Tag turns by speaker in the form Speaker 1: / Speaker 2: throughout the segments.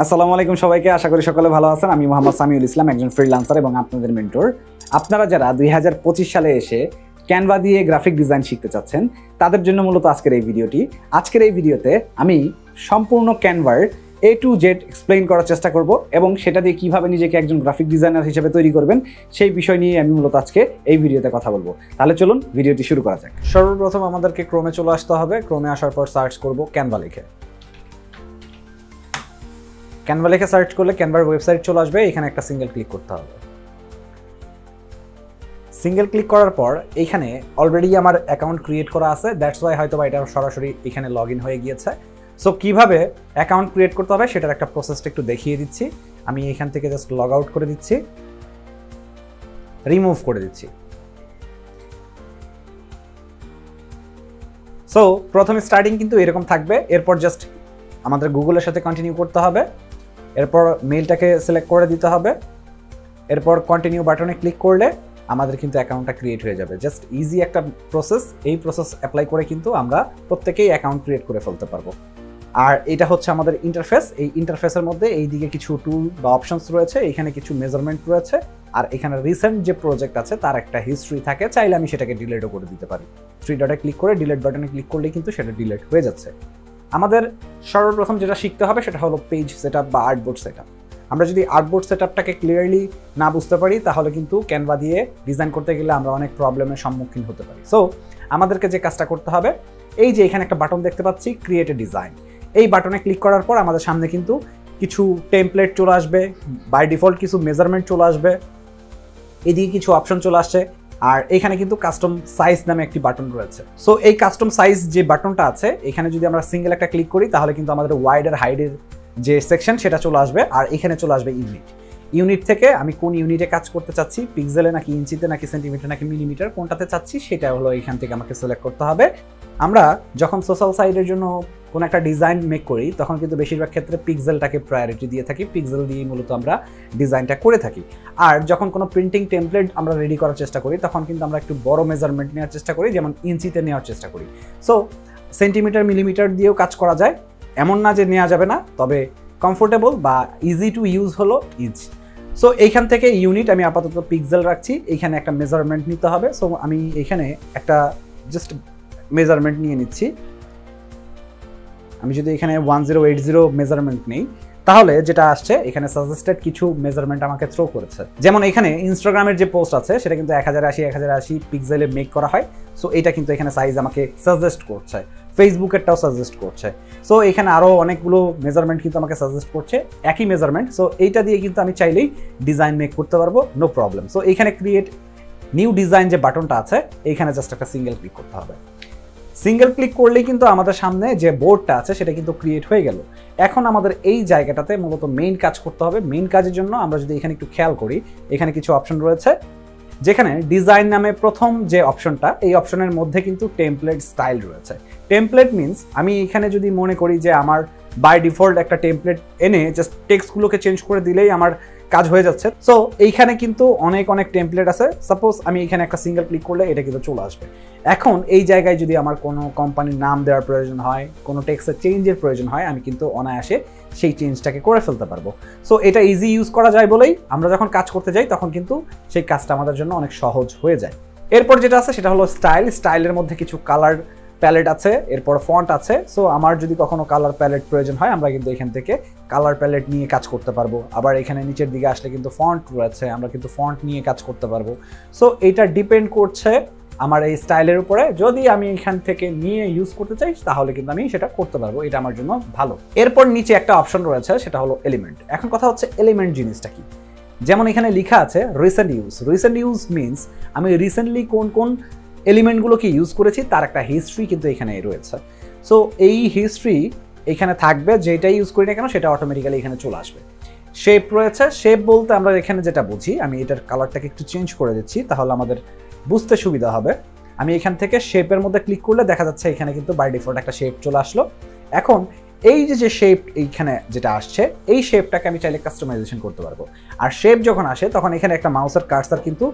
Speaker 1: আসসালামু আলাইকুম সবাইকে, আশা করি সকলে ভালো আছেন। আমি মোহাম্মদ সামিউল ইসলাম, একজন ফ্রিল্যান্সার এবং আপনাদের মেন্টর। আপনারা যারা 2025 সালে এসে ক্যানভা দিয়ে গ্রাফিক ডিজাইন শিখতে চাচ্ছেন তাদের জন্য মূলত আজকের এই ভিডিওটি। আজকের এই ভিডিওতে আমি সম্পূর্ণ ক্যানভার A to Z এক্সপ্লেইন করার চেষ্টা করব এবং সেটা দিয়ে কিভাবে নিজেকে একজন গ্রাফিক ডিজাইনার হিসেবে তৈরি করবেন সেই বিষয় নিয়ে আমি মূলত আজকে এই ভিডিওতে কথা বলবো। তাহলে চলুন ভিডিওটি শুরু করা যাক। সর্বপ্রথম আমাদেরকে ক্রোমে চলে আসতে হবে। ক্রোমে আসার পর সার্চ করব ক্যানভা লিখে। ক্যানভা লিখে সার্চ করলে ক্যানভার ওয়েবসাইট চলে আসবে। এখানে একটা সিঙ্গেল ক্লিক করতে হবে। সিঙ্গেল ক্লিক করার পর এইখানে অলরেডি আমার অ্যাকাউন্ট ক্রিয়েট করা আছে, দ্যাটস ওয়াই হয়তো বা এটা সরাসরি এখানে লগ ইন হয়ে গিয়েছে। সো কিভাবে অ্যাকাউন্ট ক্রিয়েট করতে হবে সেটার একটা প্রসেসটা একটু দেখিয়ে দিচ্ছি। আমি এখান থেকে জাস্ট লগ আউট করে দিচ্ছি, রিমুভ করে দিচ্ছি। সো প্রথমে স্টার্টিং কিন্তু এরকম থাকবে। এরপর জাস্ট আমাদের গুগলের সাথে কন্টিনিউ করতে হবে। এরপর মেইলটাকে সিলেক্ট করে দিতে হবে। এরপর কন্টিনিউ বাটনে ক্লিক করলে আমাদের কিন্তু অ্যাকাউন্টটা ক্রিয়েট হয়ে যাবে। জাস্ট ইজি একটা প্রসেস। এই প্রসেস অ্যাপ্লাই করে কিন্তু আমরা প্রত্যেকেই অ্যাকাউন্ট ক্রিয়েট করে ফেলতে পারবো। আর এটা হচ্ছে আমাদের ইন্টারফেস। এই ইন্টারফেসের মধ্যে এই দিকে কিছু টুল বা অপশনস রয়েছে, এখানে কিছু মেজারমেন্ট রয়েছে, আর এখানে রিসেন্ট যে প্রজেক্ট আছে তার একটা হিস্ট্রি থাকে। চাইলে আমি সেটাকে ডিলিটও করে দিতে পারি। 3 ডটে ক্লিক করে ডিলিট বাটনে ক্লিক করলে কিন্তু সেটা ডিলিট হয়ে যাচ্ছে। আমাদের সর্বপ্রথম যেটা শিখতে হবে সেটা হলো পেজ সেটআপ বা আর্টবোর্ড সেটআপ। আমরা যদি আর্টবোর্ড সেটআপটাকে ক্লিয়ারলি না বুঝতে পারি তাহলে কিন্তু ক্যানভা দিয়ে ডিজাইন করতে গেলে আমরা অনেক প্রবলেমের সম্মুখীন হতে পারি। সো আমাদেরকে যে কাজটা করতে হবে, এই যে এখানে একটা বাটন দেখতে পাচ্ছি ক্রিয়েট এ ডিজাইন, এই বাটনে ক্লিক করার পর আমাদের সামনে কিন্তু কিছু টেমপ্লেট চলে আসবে, বাই ডিফল্ট কিছু মেজারমেন্ট চলে আসবে, এদিকে কিছু অপশন চলে আসছে, আর এখানে কিন্তু কাস্টম সাইজ নামে একটি বাটন রয়েছে। সো এই কাস্টম সাইজ যে বাটনটা আছে এখানে যদি আমরা সিঙ্গেল একটা ক্লিক করি তাহলে কিন্তু আমাদের ওয়াইড আর হাইডের যে সেকশন সেটা চলে আসবে, আর এখানে চলে আসবে ইউনিট থেকে আমি কোন ইউনিটে কাজ করতে চাচ্ছি, পিক্সেলে নাকি ইঞ্চিতে নাকি সেন্টিমিটার নাকি মিলিমিটার কোনটাতে চাচ্ছি সেটা হলো এখান থেকে আমাকে সিলেক্ট করতে হবে। আমরা যখন সোশ্যাল সাইটের জন্য কোনো একটা ডিজাইন মেক করি তখন কিন্তু বেশিরভাগ ক্ষেত্রে পিক্সেলটাকে প্রায়োরিটি দিয়ে থাকি, পিক্সেল দিয়ে মূলত আমরা ডিজাইনটা করে থাকি। আর যখন কোনো প্রিন্টিং টেমপ্লেট আমরা রেডি করার চেষ্টা করি তখন কিন্তু আমরা একটু বড় মেজারমেন্ট নেওয়ার চেষ্টা করি, যেমন ইঞ্চিতে নেওয়ার চেষ্টা করি। সো সেন্টিমিটার মিলিমিটার দিয়েও কাজ করা যায়, এমন না যে নেওয়া যাবে না, তবে কমফোর্টেবল বা ইজি টু ইউজ হলো ইঞ্চ। সো এইখান থেকে ইউনিট আমি আপাতত পিক্সেল রাখছি, এইখানে একটা মেজারমেন্ট নিতে হবে। সো আমি এখানে একটা জাস্ট মেজারমেন্ট নিয়ে নিচ্ছি। আমি যদি এখানে 1080 মেজারমেন্ট নেই তাহলে যেটা আসছে এখানে সাজেস্টেড কিছু মেজারমেন্ট আমাকে থ্রো করেছে। যেমন এখানে ইনস্টাগ্রামের যে পোস্ট আছে সেটা কিন্তু 1080 পিক্সেলে মেক করা হয়। সো এটা কিন্তু এখানে সাইজ আমাকে সাজেস্ট করছে, ফেসবুকেরটাও সাজেস্ট করছে। সো এখানে আরও অনেকগুলো মেজারমেন্ট কিন্তু আমাকে সাজেস্ট করছে, একই মেজারমেন্ট। সো এইটা দিয়ে কিন্তু আমি চাইলেই ডিজাইন মেক করতে পারবো, নো প্রবলেম। সো এইখানে ক্রিয়েট নিউ ডিজাইন যে বাটনটা আছে এইখানে জাস্ট একটা সিঙ্গেল ক্লিক করতে হবে। সিঙ্গেল ক্লিক করলেই কিন্তু আমাদের সামনে যে বোর্ডটা আছে সেটা কিন্তু ক্রিয়েট হয়ে গেল। এখন আমাদের এই জায়গাটাতে মূলত মেইন কাজ করতে হবে। মেইন কাজের জন্য আমরা যদি এখানে একটু খেয়াল করি, এখানে কিছু অপশন রয়েছে, যেখানে ডিজাইন নামে প্রথম যে অপশনটা, এই অপশনের মধ্যে কিন্তু টেমপ্লেট স্টাইল রয়েছে। টেমপ্লেট মিনস আমি এখানে যদি মনে করি যে আমার বাই ডিফল্ট একটা টেমপ্লেট এনে জাস্ট টেক্সটগুলোকে চেঞ্জ করে দিলেই আমার কাজ হয়ে যাচ্ছে। সো এইখানে কিন্তু অনেক টেমপ্লেট আছে। সাপোজ আমি এখানে একটা সিঙ্গেল ক্লিক করলে এটা কিন্তু চলে আসবে। এখন এই জায়গায় যদি আমার কোনো কোম্পানির নাম দেওয়ার প্রয়োজন হয়, কোনো টেক্সটের চেঞ্জের প্রয়োজন হয়, আমি কিন্তু অনায়াসে সেই চেঞ্জটাকে করে ফেলতে পারবো। সো এটা ইজি ইউজ করা যায় বলেই আমরা যখন কাজ করতে যাই তখন কিন্তু সেই কাজটা আমাদের জন্য অনেক সহজ হয়ে যায়। এরপর যেটা আছে সেটা হলো স্টাইল। স্টাইলের মধ্যে কিছু কালার প্যালেট আছে, এরপর ফন্ট আছে। সো আমার যদি কখনো কালার প্যালেট প্রয়োজন হয় আমরা কিন্তু এখান থেকে কালার প্যালেট নিয়ে কাজ করতে পারবো। আবার এখানে নিচের দিকে আসলে কিন্তু ফন্ট রয়েছে, আমরা কিন্তু ফন্ট নিয়ে কাজ করতে পারবো। সো এটা ডিপেন্ড করছে আমার এই স্টাইলের উপরে। যদি আমি এখান থেকে নিয়ে ইউজ করতে চাই তাহলে কিন্তু আমি সেটা করতে পারবো, এটা আমার জন্য ভালো। এরপর নিচে একটা অপশন রয়েছে সেটা হলো এলিমেন্ট। এখন কথা হচ্ছে এলিমেন্ট জিনিসটা কি। যেমন এখানে লেখা আছে recent use. Recent use means আমি রিসেন্টলি কোন এলিমেন্টগুলোকে ইউজ করেছি তার একটা হিস্ট্রি কিন্তু এখানে রয়েছে। সো এই হিস্ট্রি এখানে থাকবে, যেটাই ইউজ করি না কেন সেটা অটোমেটিক্যালি এখানে চলে আসবে। শেপ রয়েছে। শেপ বলতে আমরা এখানে যেটা বুঝি, আমি এটার কালারটাকে একটু চেঞ্জ করে দিচ্ছি তাহলে আমাদের বুঝতে সুবিধা হবে। আমি এখান থেকে শেপের মধ্যে ক্লিক করলে দেখা যাচ্ছে এখানে কিন্তু বাই ডিফল্ট একটা শেপ চলে আসলো। এখন এই যে শেপ এইখানে যেটা আসছে এই শেপটাকে আমি চাইলে কাস্টমাইজেশন করতে পারবো। আর শেপ যখন আসে তখন এখানে একটা মাউসের কার্সার কিন্তু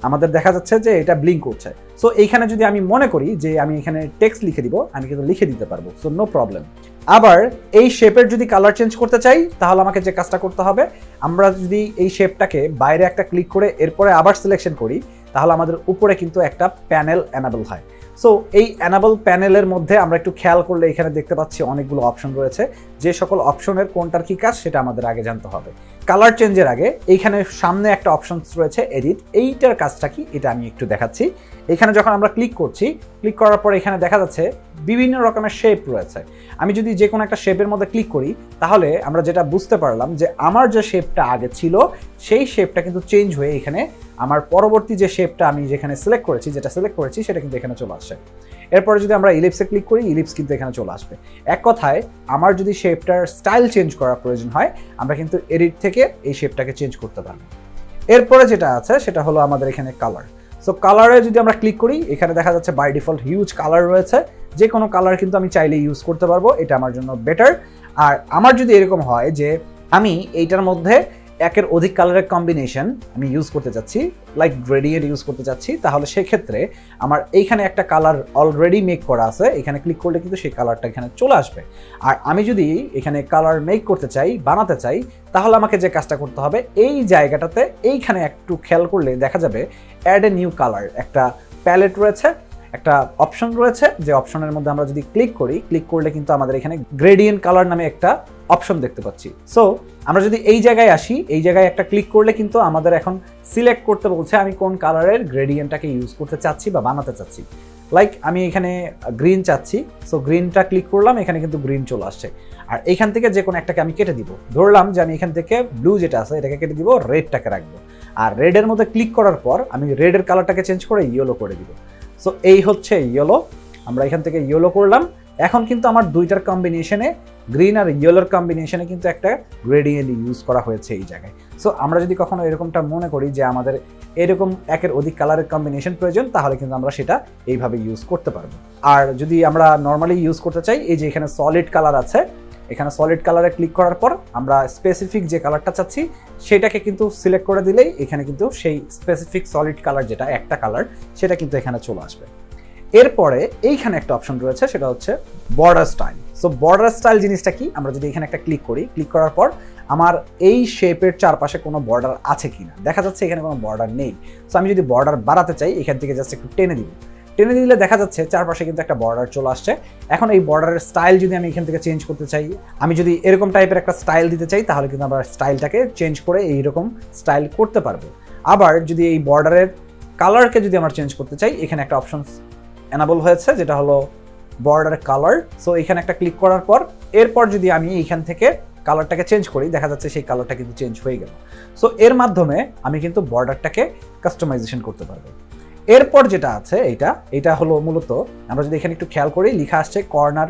Speaker 1: আমাদের দেখা যাচ্ছে যে এটা ব্লিঙ্ক করছে। সো এইখানে যদি আমি মনে করি যে আমি এখানে টেক্সট লিখে দিব, আমি কিন্তু লিখে দিতে পারবো, সো নো প্রবলেম। আবার এই শেপের যদি কালার চেঞ্জ করতে চাই তাহলে আমাকে যে কাজটা করতে হবে, আমরা যদি এই শেপটাকে বাইরে একটা ক্লিক করে এরপরে আবার সিলেকশন করি তাহলে আমাদের উপরে কিন্তু একটা প্যানেল এনাবল হয়। সো এই এনাবল প্যানেলের মধ্যে আমরা একটু খেয়াল করলে এখানে দেখতে পাচ্ছি অনেকগুলো অপশন রয়েছে। যে সকল অপশনের কোনটার কি কাজ সেটা আমাদের আগে জানতে হবে। কালার চেঞ্জের আগে এইখানে সামনে একটা অপশন রয়েছে এডিট, এইটার কাজটা কি এটা আমি একটু দেখাচ্ছি। এখানে যখন আমরা ক্লিক করছি, ক্লিক করার পর এখানে দেখা যাচ্ছে বিভিন্ন রকমের শেপ রয়েছে। আমি যদি যে কোনো একটা শেপের মধ্যে ক্লিক করি তাহলে আমরা যেটা বুঝতে পারলাম যে আমার যে শেপটা আগে ছিল সেই শেপটা কিন্তু চেঞ্জ হয়ে এখানে আমার পরবর্তী যে শেপটা আমি যেখানে সিলেক্ট করেছি সেটা কিন্তু এখানে চলে আসে। এরপরে যদি আমরা ইলিপসে ক্লিক করি, ইলিপস কিন্তু এখানে চলে আসবে। এক কথায় আমার যদি শেপটার স্টাইল চেঞ্জ করার প্রয়োজন হয় আমরা কিন্তু এডিট থেকে এই শেপটাকে চেঞ্জ করতে পারবো। এরপরে যেটা আছে সেটা হলো আমাদের এখানে কালার। সো কালারে যদি আমরা ক্লিক করি এখানে দেখা যাচ্ছে বাই ডিফল্ট হিউজ কালার রয়েছে, যে কোনো কালার কিন্তু আমি চাইলে ইউজ করতে পারবো, এটা আমার জন্য বেটার। আর আমার যদি এরকম হয় যে আমি এইটার মধ্যে একের অধিক কালারের কম্বিনেশন আমি ইউজ করতে চাচ্ছি, লাইক গ্রেডিয়েন্ট ইউজ করতে চাচ্ছি, তাহলে সেক্ষেত্রে আমার এইখানে একটা কালার অলরেডি মেক করা আছে, এখানে ক্লিক করলে কিন্তু সেই কালারটা এখানে চলে আসবে। আর আমি যদি এখানে কালার মেক করতে চাই, বানাতে চাই, তাহলে আমাকে যে কাজটা করতে হবে এই জায়গাটাতে এইখানে একটু খেয়াল করলে দেখা যাবে অ্যাড এ নিউ কালার একটা প্যালেট রয়েছে, একটা অপশন রয়েছে, যে অপশনের মধ্যে আমরা যদি ক্লিক করি, ক্লিক করলে কিন্তু আমাদের এখানে গ্রেডিয়েন্ট কালার নামে একটা অপশন দেখতে পাচ্ছি। সো আমরা যদি এই জায়গায় আসি, এই জায়গায় একটা ক্লিক করলে কিন্তু আমাদের এখন সিলেক্ট করতে বলছে আমি কোন কালারের গ্রেডিয়েন্টটাকে ইউজ করতে চাচ্ছি বা বানাতে চাচ্ছি। লাইক আমি এখানে গ্রিন চাচ্ছি, সো গ্রিনটা ক্লিক করলাম, এখানে কিন্তু গ্রিন চলে আসছে। আর এইখান থেকে যে কোনো একটাকে আমি কেটে দিব, ধরলাম যে আমি এখান থেকে ব্লু যেটা আছে এটাকে কেটে দিব, রেডটাকে রাখবো। আর রেডের মধ্যে ক্লিক করার পর আমি রেডের কালারটাকে চেঞ্জ করে ইয়েলো করে দিব। সো এই হচ্ছে ইয়েলো, আমরা এখান থেকে ইয়েলো করলাম। এখন কিন্তু আমার দুইটার কম্বিনেশনে, গ্রিন আর ইয়েলোর কম্বিনেশনে কিন্তু একটা গ্রেডিয়েন্ট ইউজ করা হয়েছে এই জায়গায়। সো আমরা যদি কখনো এরকমটা মনে করি যে আমাদের এরকম একের অধিক কালারের কম্বিনেশন প্রয়োজন, তাহলে কিন্তু আমরা সেটা এইভাবে ইউজ করতে পারবো। আর যদি আমরা নর্মালি ইউজ করতে চাই, এই যে এখানে সলিড কালার আছে, এখানে সলিড কালারে ক্লিক করার পর আমরা স্পেসিফিক যে কালারটা চাচ্ছি সেটাকে কিন্তু সিলেক্ট করে দিলেই এখানে কিন্তু সেই স্পেসিফিক সলিড কালার যেটা একটা কালার সেটা কিন্তু এখানে চলে আসবে। এরপরে এইখানে একটা অপশন রয়েছে, সেটা হচ্ছে border style. So border style জিনিসটা কি, আমরা যদি এখানে একটা ক্লিক করি, ক্লিক করার পর আমার এই শেপের চারপাশে কোনো বর্ডার আছে কিনা, দেখা যাচ্ছে এখানে কোনো বর্ডার নেই। সো আমি যদি বর্ডার বাড়াতে চাই এখান থেকে জাস্ট একটু টেনে দিব, টেনে দিলে দেখা যাচ্ছে চারপাশে কিন্তু একটা বর্ডার চলে আসছে। এখন এই বর্ডারের স্টাইল যদি আমি এখান থেকে চেঞ্জ করতে চাই, আমি যদি এরকম টাইপের একটা স্টাইল দিতে চাই, তাহলে কিন্তু আমরা স্টাইলটাকে চেঞ্জ করে এইরকম স্টাইল করতে পারবো। আবার যদি এই বর্ডারের কালারকে যদি আমরা চেঞ্জ করতে চাই, এখানে একটা অপশন এনাবল হয়েছে যেটা হলো বর্ডার কালার। সো এখানে একটা ক্লিক করার পর এরপর যদি আমি এইখান থেকে কালারটাকে চেঞ্জ করি, দেখা যাচ্ছে সেই কালারটা কিন্তু চেঞ্জ হয়ে গেল। সো এর মাধ্যমে আমি কিন্তু বর্ডারটাকে কাস্টমাইজেশন করতে পারবো। এরপর যেটা আছে এটা হলো মূলত, আমরা যদি এখানে একটু খেয়াল করি, লেখা আসছে corner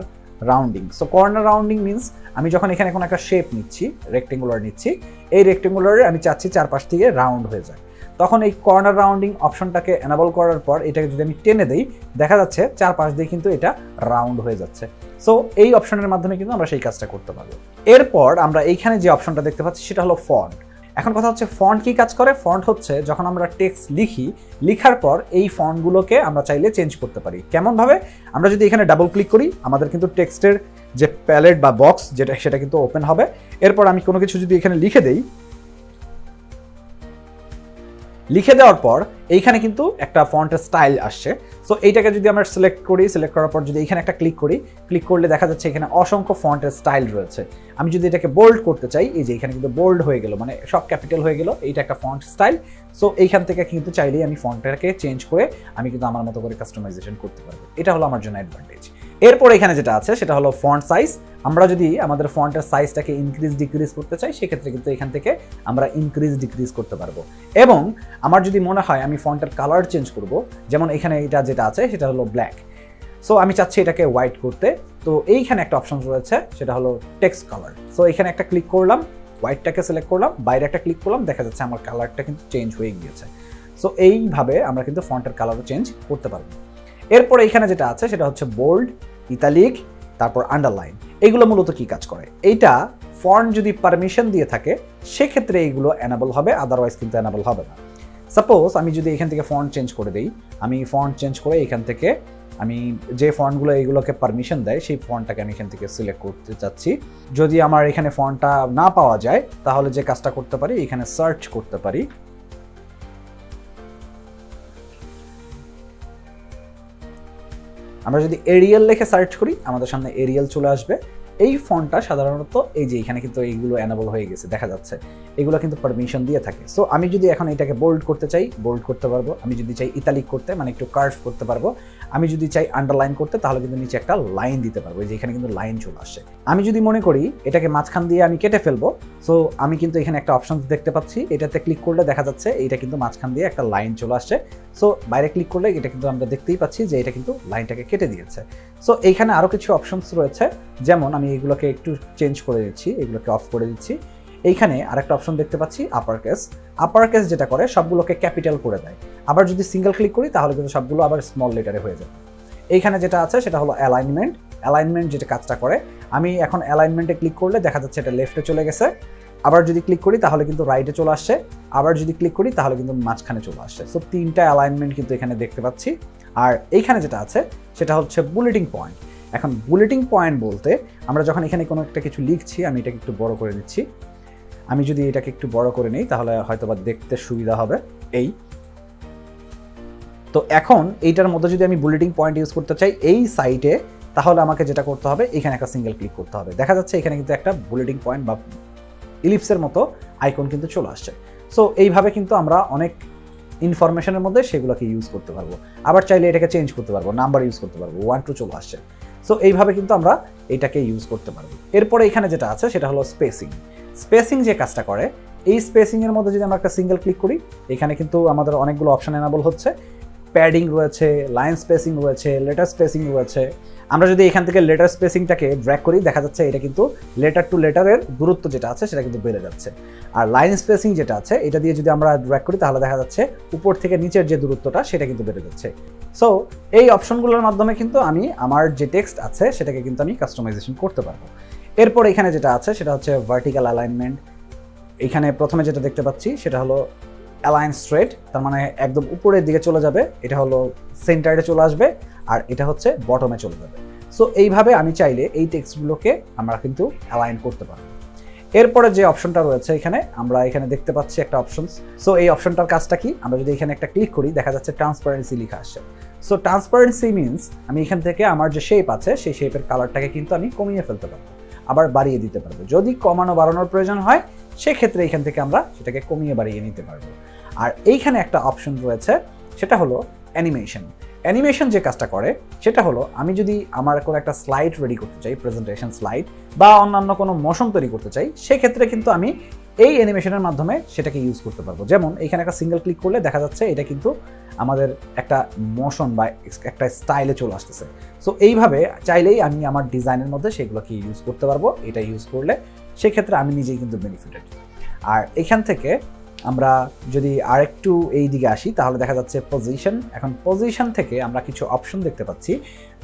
Speaker 1: rounding. So corner rounding means আমি যখন এখানে কোনো একটা শেপ নিচ্ছি, রেক্টেঙ্গুলার নিচ্ছি, এই রেক্টেঙ্গুলারে আমি চাচ্ছি চারপাশ থেকে রাউন্ড হয়ে যায়, তখন এই কর্নার রাউন্ডিং অপশনটাকে এনাবল করার পর এটাকে যদি আমি টেনে দেই, দেখা যাচ্ছে চারপাশ দিয়ে কিন্তু এটা রাউন্ড হয়ে যাচ্ছে। সো এই অপশনের মাধ্যমে কিন্তু আমরা সেই কাজটা করতে পারবো। এরপর আমরা এইখানে যে অপশনটা দেখতে পাচ্ছি সেটা হলো ফন্ট। এখন কথা হচ্ছে ফন্ট কি কাজ করে। ফন্ট হচ্ছে যখন আমরা টেক্সট লিখি, লিখার পর এই ফন্টগুলোকে আমরা চাইলে চেঞ্জ করতে পারি। কেমনভাবে, আমরা যদি এখানে ডাবল ক্লিক করি আমাদের কিন্তু টেক্সটের যে প্যালেট বা বক্স যেটা সেটা কিন্তু ওপেন হবে। এরপর আমি কোনো কিছু যদি এখানে লিখে দেই, লিখে দেওয়ার পর এইখানে কিন্তু একটা ফন্টের স্টাইল আসছে। সো এইটাকে যদি আমরা সিলেক্ট করি, সিলেক্ট করার পর যদি এখানে একটা ক্লিক করি, ক্লিক করলে দেখা যাচ্ছে এখানে অসংখ্য ফন্টের স্টাইল রয়েছে। আমি যদি এটাকে বোল্ড করতে চাই, এই যে এখানে কিন্তু বোল্ড হয়ে গেল, মানে সব ক্যাপিটাল হয়ে গেল, এইটা একটা ফন্ট স্টাইল। সো এইখান থেকে কিন্তু চাইলেই আমি ফন্টটাকে চেঞ্জ করে আমি কিন্তু আমার মতো করে কাস্টমাইজেশন করতে পারবো। এটা হলো আমার জন্য অ্যাডভান্টেজ। এরপর এখানে যেটা আছে সেটা হলো ফন্ট সাইজ। আমরা যদি আমাদের ফন্টের সাইজটাকে ইনক্রিজ ডিক্রিজ করতে চাই, সেক্ষেত্রে কিন্তু এখান থেকে আমরা ইনক্রিজ ডিক্রিজ করতে পারবো। এবং আমার যদি মনে হয় আমি ফন্টের কালার চেঞ্জ করব, যেমন এখানে এটা যেটা আছে সেটা হলো ব্ল্যাক, সো আমি চাচ্ছি এটাকে হোয়াইট করতে, তো এইখানে একটা অপশন রয়েছে সেটা হলো টেক্সট কালার। সো এখানে একটা ক্লিক করলাম, হোয়াইটটাকে সিলেক্ট করলাম, বাইরে একটা ক্লিক করলাম, দেখা যাচ্ছে আমার কালারটা কিন্তু চেঞ্জ হয়ে গিয়েছে। সো এইভাবে আমরা কিন্তু ফন্টের কালারও চেঞ্জ করতে পারবো। এরপর এইখানে যেটা আছে সেটা হচ্ছে বোল্ড, ইতালিক, তারপর আন্ডারলাইন। এইগুলো মূলত কি কাজ করে, এইটা ফন্ট যদি পারমিশন দিয়ে থাকে সেক্ষেত্রে এইগুলো এনাবল হবে, আদারওয়াইজ কিন্তু এনাবল হবে না। সাপোজ আমি যদি এখান থেকে ফন্ট চেঞ্জ করে দিই, আমি ফন্ট চেঞ্জ করে এখান থেকে আমি যে ফন্টগুলো এইগুলোকে পারমিশন দেয় সেই ফন্টটাকে আমি এখান থেকে সিলেক্ট করতে চাচ্ছি। যদি আমার এখানে ফন্টটা না পাওয়া যায় তাহলে যে কাজটা করতে পারি, এখানে সার্চ করতে পারি। আমরা যদি এরিয়াল লিখে সার্চ করি আমাদের সামনে এরিয়াল চলে আসবে। এই ফন্টটা সাধারণত এই যে এখানে কিন্তু এইগুলো এনেবল হয়ে গেছে, দেখা যাচ্ছে এগুলো কিন্তু পারমিশন দিয়ে থাকে। সো আমি যদি এখন এটাকে বোল্ড করতে চাই বোল্ড করতে পারবো, আমি যদি চাই ইতালিক করতে মানে একটু কার্ভ করতে পারবো, আমি যদি চাই আন্ডারলাইন করতে তাহলে কিন্তু নিচে একটা লাইন দিতে পারবো। এই যে এখানে কিন্তু লাইন চলে আসছে। আমি যদি মনে করি এটাকে মাঝখান দিয়ে আমি কেটে ফেলবো, সো আমি কিন্তু এখানে একটা অপশন দেখতে পাচ্ছি, এটাতে ক্লিক করলে দেখা যাচ্ছে এইটা কিন্তু মাঝখান দিয়ে একটা লাইন চলে আসছে। সো বাইরে ক্লিক করলে এটা কিন্তু আমরা দেখতেই পাচ্ছি যে এটা কিন্তু লাইনটাকে কেটে দিয়েছে। সো এইখানে আরও কিছু অপশনস রয়েছে, যেমন আমি এগুলোকে একটু চেঞ্জ করে দিচ্ছি, এগুলোকে অফ করে দিচ্ছি। এইখানে আরেকটা অপশন দেখতে পাচ্ছি আপার কেস। আপার কেস যেটা করে সবগুলোকে ক্যাপিটাল করে দেয়। আবার যদি সিঙ্গেল ক্লিক করি তাহলে কিন্তু সবগুলো আবার স্মল লেটারে হয়ে যাবে। এইখানে যেটা আছে সেটা হলো অ্যালাইনমেন্ট। অ্যালাইনমেন্ট যেটা কাজটা করে, আমি এখন অ্যালাইনমেন্টে ক্লিক করলে দেখা যাচ্ছে এটা লেফটে চলে গেছে। আবার যদি ক্লিক করি তাহলে কিন্তু রাইটে চলে আসছে, আবার যদি ক্লিক করি তাহলে কিন্তু মাঝখানে চলে আসছে। সো তিনটা অ্যালাইনমেন্ট কিন্তু এখানে দেখতে পাচ্ছি। আর এইখানে যেটা আছে সেটা হচ্ছে বুলেটিং পয়েন্ট। এখন বুলেটিং পয়েন্ট বলতে আমরা যখন এখানে কোনো একটা কিছু লিখছি, আমি এটাকে একটু বড় করে নিচ্ছি। আমি যদি এটাকে একটু বড় করে নিই তাহলে হয়তোবা দেখতে সুবিধা হবে। এই তো এখন এইটার মধ্যে যদি আমি বুলেটিং পয়েন্ট ইউজ করতে চাই এই সাইটে, তাহলে আমাকে যেটা করতে হবে এখানে একটা সিঙ্গেল ক্লিক করতে হবে। দেখা যাচ্ছে এখানে কিন্তু একটা বুলেটিং পয়েন্ট বা ইলিপসের মতো আইকন কিন্তু চলে আসছে। সো এইভাবে কিন্তু আমরা অনেক ইনফরমেশনের মধ্যে সেগুলোকে ইউজ করতে পারবো। আবার চাইলে এটাকে চেঞ্জ করতে পারবো, নাম্বার ইউজ করতে পারবো, 1 2 চলে আসছে। সো এইভাবে কিন্তু আমরা এটাকে ইউজ করতে পারবো। এরপরে এখানে যেটা আছে সেটা হলো স্পেসিং। স্পেসিং যে কাজটা করে, এই স্পেসিংয়ের মধ্যে যদি আমরা একটা সিঙ্গেল ক্লিক করি এখানে কিন্তু আমাদের অনেকগুলো অপশন এনাবল হচ্ছে। প্যাডিং রয়েছে, লাইন স্পেসিং রয়েছে, লেটার স্পেসিং রয়েছে। আমরা যদি এখান থেকে লেটার স্পেসিংটাকে ড্র্যাগ করি দেখা যাচ্ছে এটা কিন্তু লেটার টু লেটারের দূরত্ব যেটা আছে সেটা কিন্তু বেড়ে যাচ্ছে। আর লাইন স্পেসিং যেটা আছে এটা দিয়ে যদি আমরা ড্র্যাগ করি তাহলে দেখা যাচ্ছে উপর থেকে নিচের যে দূরত্বটা সেটা কিন্তু বেড়ে যাচ্ছে। সো এই অপশনগুলোর মাধ্যমে কিন্তু আমি আমার যে টেক্সট আছে সেটাকে কিন্তু আমি কাস্টমাইজেশন করতে পারবো। এরপর এখানে যেটা আছে সেটা হচ্ছে ভার্টিক্যাল অ্যালাইনমেন্ট। এখানে প্রথমে যেটা দেখতে পাচ্ছি সেটা হলো অ্যালাইন স্ট্রেট, তার মানে একদম উপরের দিকে চলে যাবে, এটা হলো সেন্টারে চলে আসবে, আর এটা হচ্ছে বটমে চলে যাবে। সো এইভাবে আমি চাইলে এই টেক্সটগুলোকে আমরা কিন্তু অ্যালাইন করতে পারবো। এরপরে যে অপশনটা রয়েছে এখানে আমরা এখানে দেখতে পাচ্ছি একটা অপশনস। সো এই অপশনটার কাজটা কি, আমরা যদি এখানে একটা ক্লিক করি দেখা যাচ্ছে ট্রান্সপারেন্সি লেখা আসছে। সো ট্রান্সপারেন্সি মিনস আমি এখান থেকে আমার যে শেপ আছে সেই শেপের কালারটাকে কিন্তু আমি কমিয়ে ফেলতে পারবো, আবার বাড়িয়ে দিতে পারবো। যদি কমানো বাড়ানোর প্রয়োজন হয় সেক্ষেত্রে এখান থেকে আমরা সেটাকে কমিয়ে বাড়িয়ে নিতে পারবো। আর এইখানে একটা অপশন রয়েছে সেটা হলো অ্যানিমেশন। অ্যানিমেশন যে কাজটা করে সেটা হলো আমি যদি আমার কোনো একটা স্লাইড রেডি করতে চাই, প্রেজেন্টেশন স্লাইড বা অন্যান্য কোনো মোশন তৈরি করতে চাই, সেক্ষেত্রে কিন্তু আমি এই অ্যানিমেশনের মাধ্যমে সেটাকে ইউজ করতে পারবো। যেমন এখানে একটা সিঙ্গেল ক্লিক করলে দেখা যাচ্ছে এটা কিন্তু আমাদের একটা মোশন বা একটা স্টাইলে চলে আসতেছে। সো এইভাবে চাইলেই আমি আমার ডিজাইনের মধ্যে সেগুলোকে ইউজ করতে পারবো। এটা ইউজ করলে সেক্ষেত্রে আমি নিজেই কিন্তু বেনিফিটেড। আর এখান থেকে আমরা যদি আরেকটু এই দিকে আসি তাহলে দেখা যাচ্ছে পজিশন। এখন পজিশন থেকে আমরা কিছু অপশন দেখতে পাচ্ছি,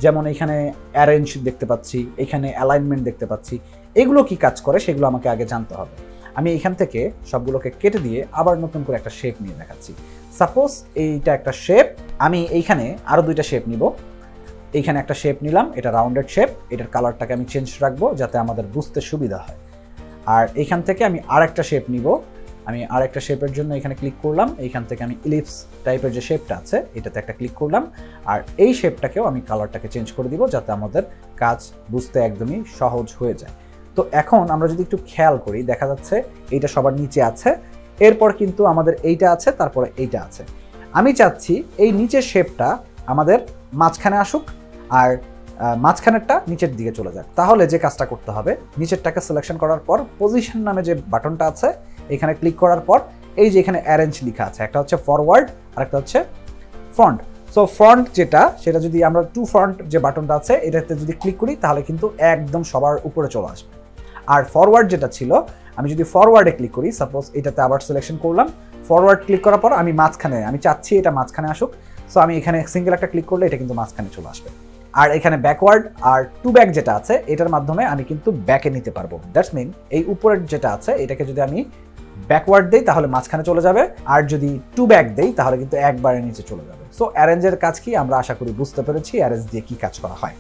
Speaker 1: যেমন এখানে অ্যারেঞ্জ দেখতে পাচ্ছি, এখানে অ্যালাইনমেন্ট দেখতে পাচ্ছি। এগুলো কি কাজ করে সেগুলো আমাকে আগে জানতে হবে। আমি এখান থেকে সবগুলোকে কেটে দিয়ে আবার নতুন করে একটা শেপ নিয়ে দেখাচ্ছি। সাপোজ এইটা একটা শেপ, আমি এইখানে আরও দুইটা শেপ নিব। এইখানে একটা শেপ নিলাম, এটা রাউন্ডেড শেপ, এটার কালারটাকে আমি চেঞ্জ রাখবো যাতে আমাদের বুঝতে সুবিধা হয়। আর এইখান থেকে আমি আরেকটা শেপ নিব। আমি আরেকটা শেপের জন্য এখানে ক্লিক করলাম, এইখান থেকে আমি ইলিপস টাইপের যে শেপটা আছে এটাতে একটা ক্লিক করলাম, আর এই শেপটাকেও আমি কালারটাকে চেঞ্জ করে দিব যাতে আমাদের কাজ বুঝতে একদমই সহজ হয়ে যায়। তো এখন আমরা যদি একটু খেয়াল করি দেখা যাচ্ছে এইটা সবার নিচে আছে, এরপর কিন্তু আমাদের এইটা আছে, তারপরে এইটা আছে। আমি চাচ্ছি এই নিচের শেপটা আমাদের মাঝখানে আসুক আর মাঝখানেরটা নিচের দিকে চলে যাক। তাহলে যে কাজটা করতে হবে, নিচেরটাকে সিলেকশন করার পর পজিশন নামে যে বাটনটা আছে এখানে ক্লিক করার পর এই যে এখানে অ্যারেঞ্জ লেখা আছে, একটা হচ্ছে ফরওয়ার্ড আর একটা হচ্ছে ফ্রন্ট। সো ফ্রন্ট যেটা সেটা যদি আমরা টু ফ্রন্ট যে বাটনটা আছে এটাতে যদি ক্লিক করি তাহলে কিন্তু একদম সবার উপরে চলে আসবে। আর ফরওয়ার্ড যেটা ছিল আমি যদি ফরওয়ার্ডে ক্লিক করি, সাপোজ এটাতে আবার সিলেকশন করলাম, ফরওয়ার্ড ক্লিক করার পর আমি মাঝখানে, আমি চাচ্ছি এটা মাঝখানে আসুক। সো আমি এখানে সিঙ্গেল একটা ক্লিক করলে এটা কিন্তু মাঝখানে চলে আসবে। আর এখানে ব্যাকওয়ার্ড আর টু ব্যাক যেটা আছে এটার মাধ্যমে আমি কিন্তু ব্যাকে নিতে পারবো। দ্যাটস মিন এই উপরের যেটা আছে এটাকে যদি আমি ব্যাকওয়ার্ড দেই তাহলে মাঝখানে চলে যাবে, আর যদি টু ব্যাক দেই তাহলে কিন্তু একবারে নিচে চলে যাবে। সো অ্যারেঞ্জের কাজ কি আমরা আশা করি বুঝতে পেরেছি, অ্যারেঞ্জ দিয়ে কি কাজ করা হয়।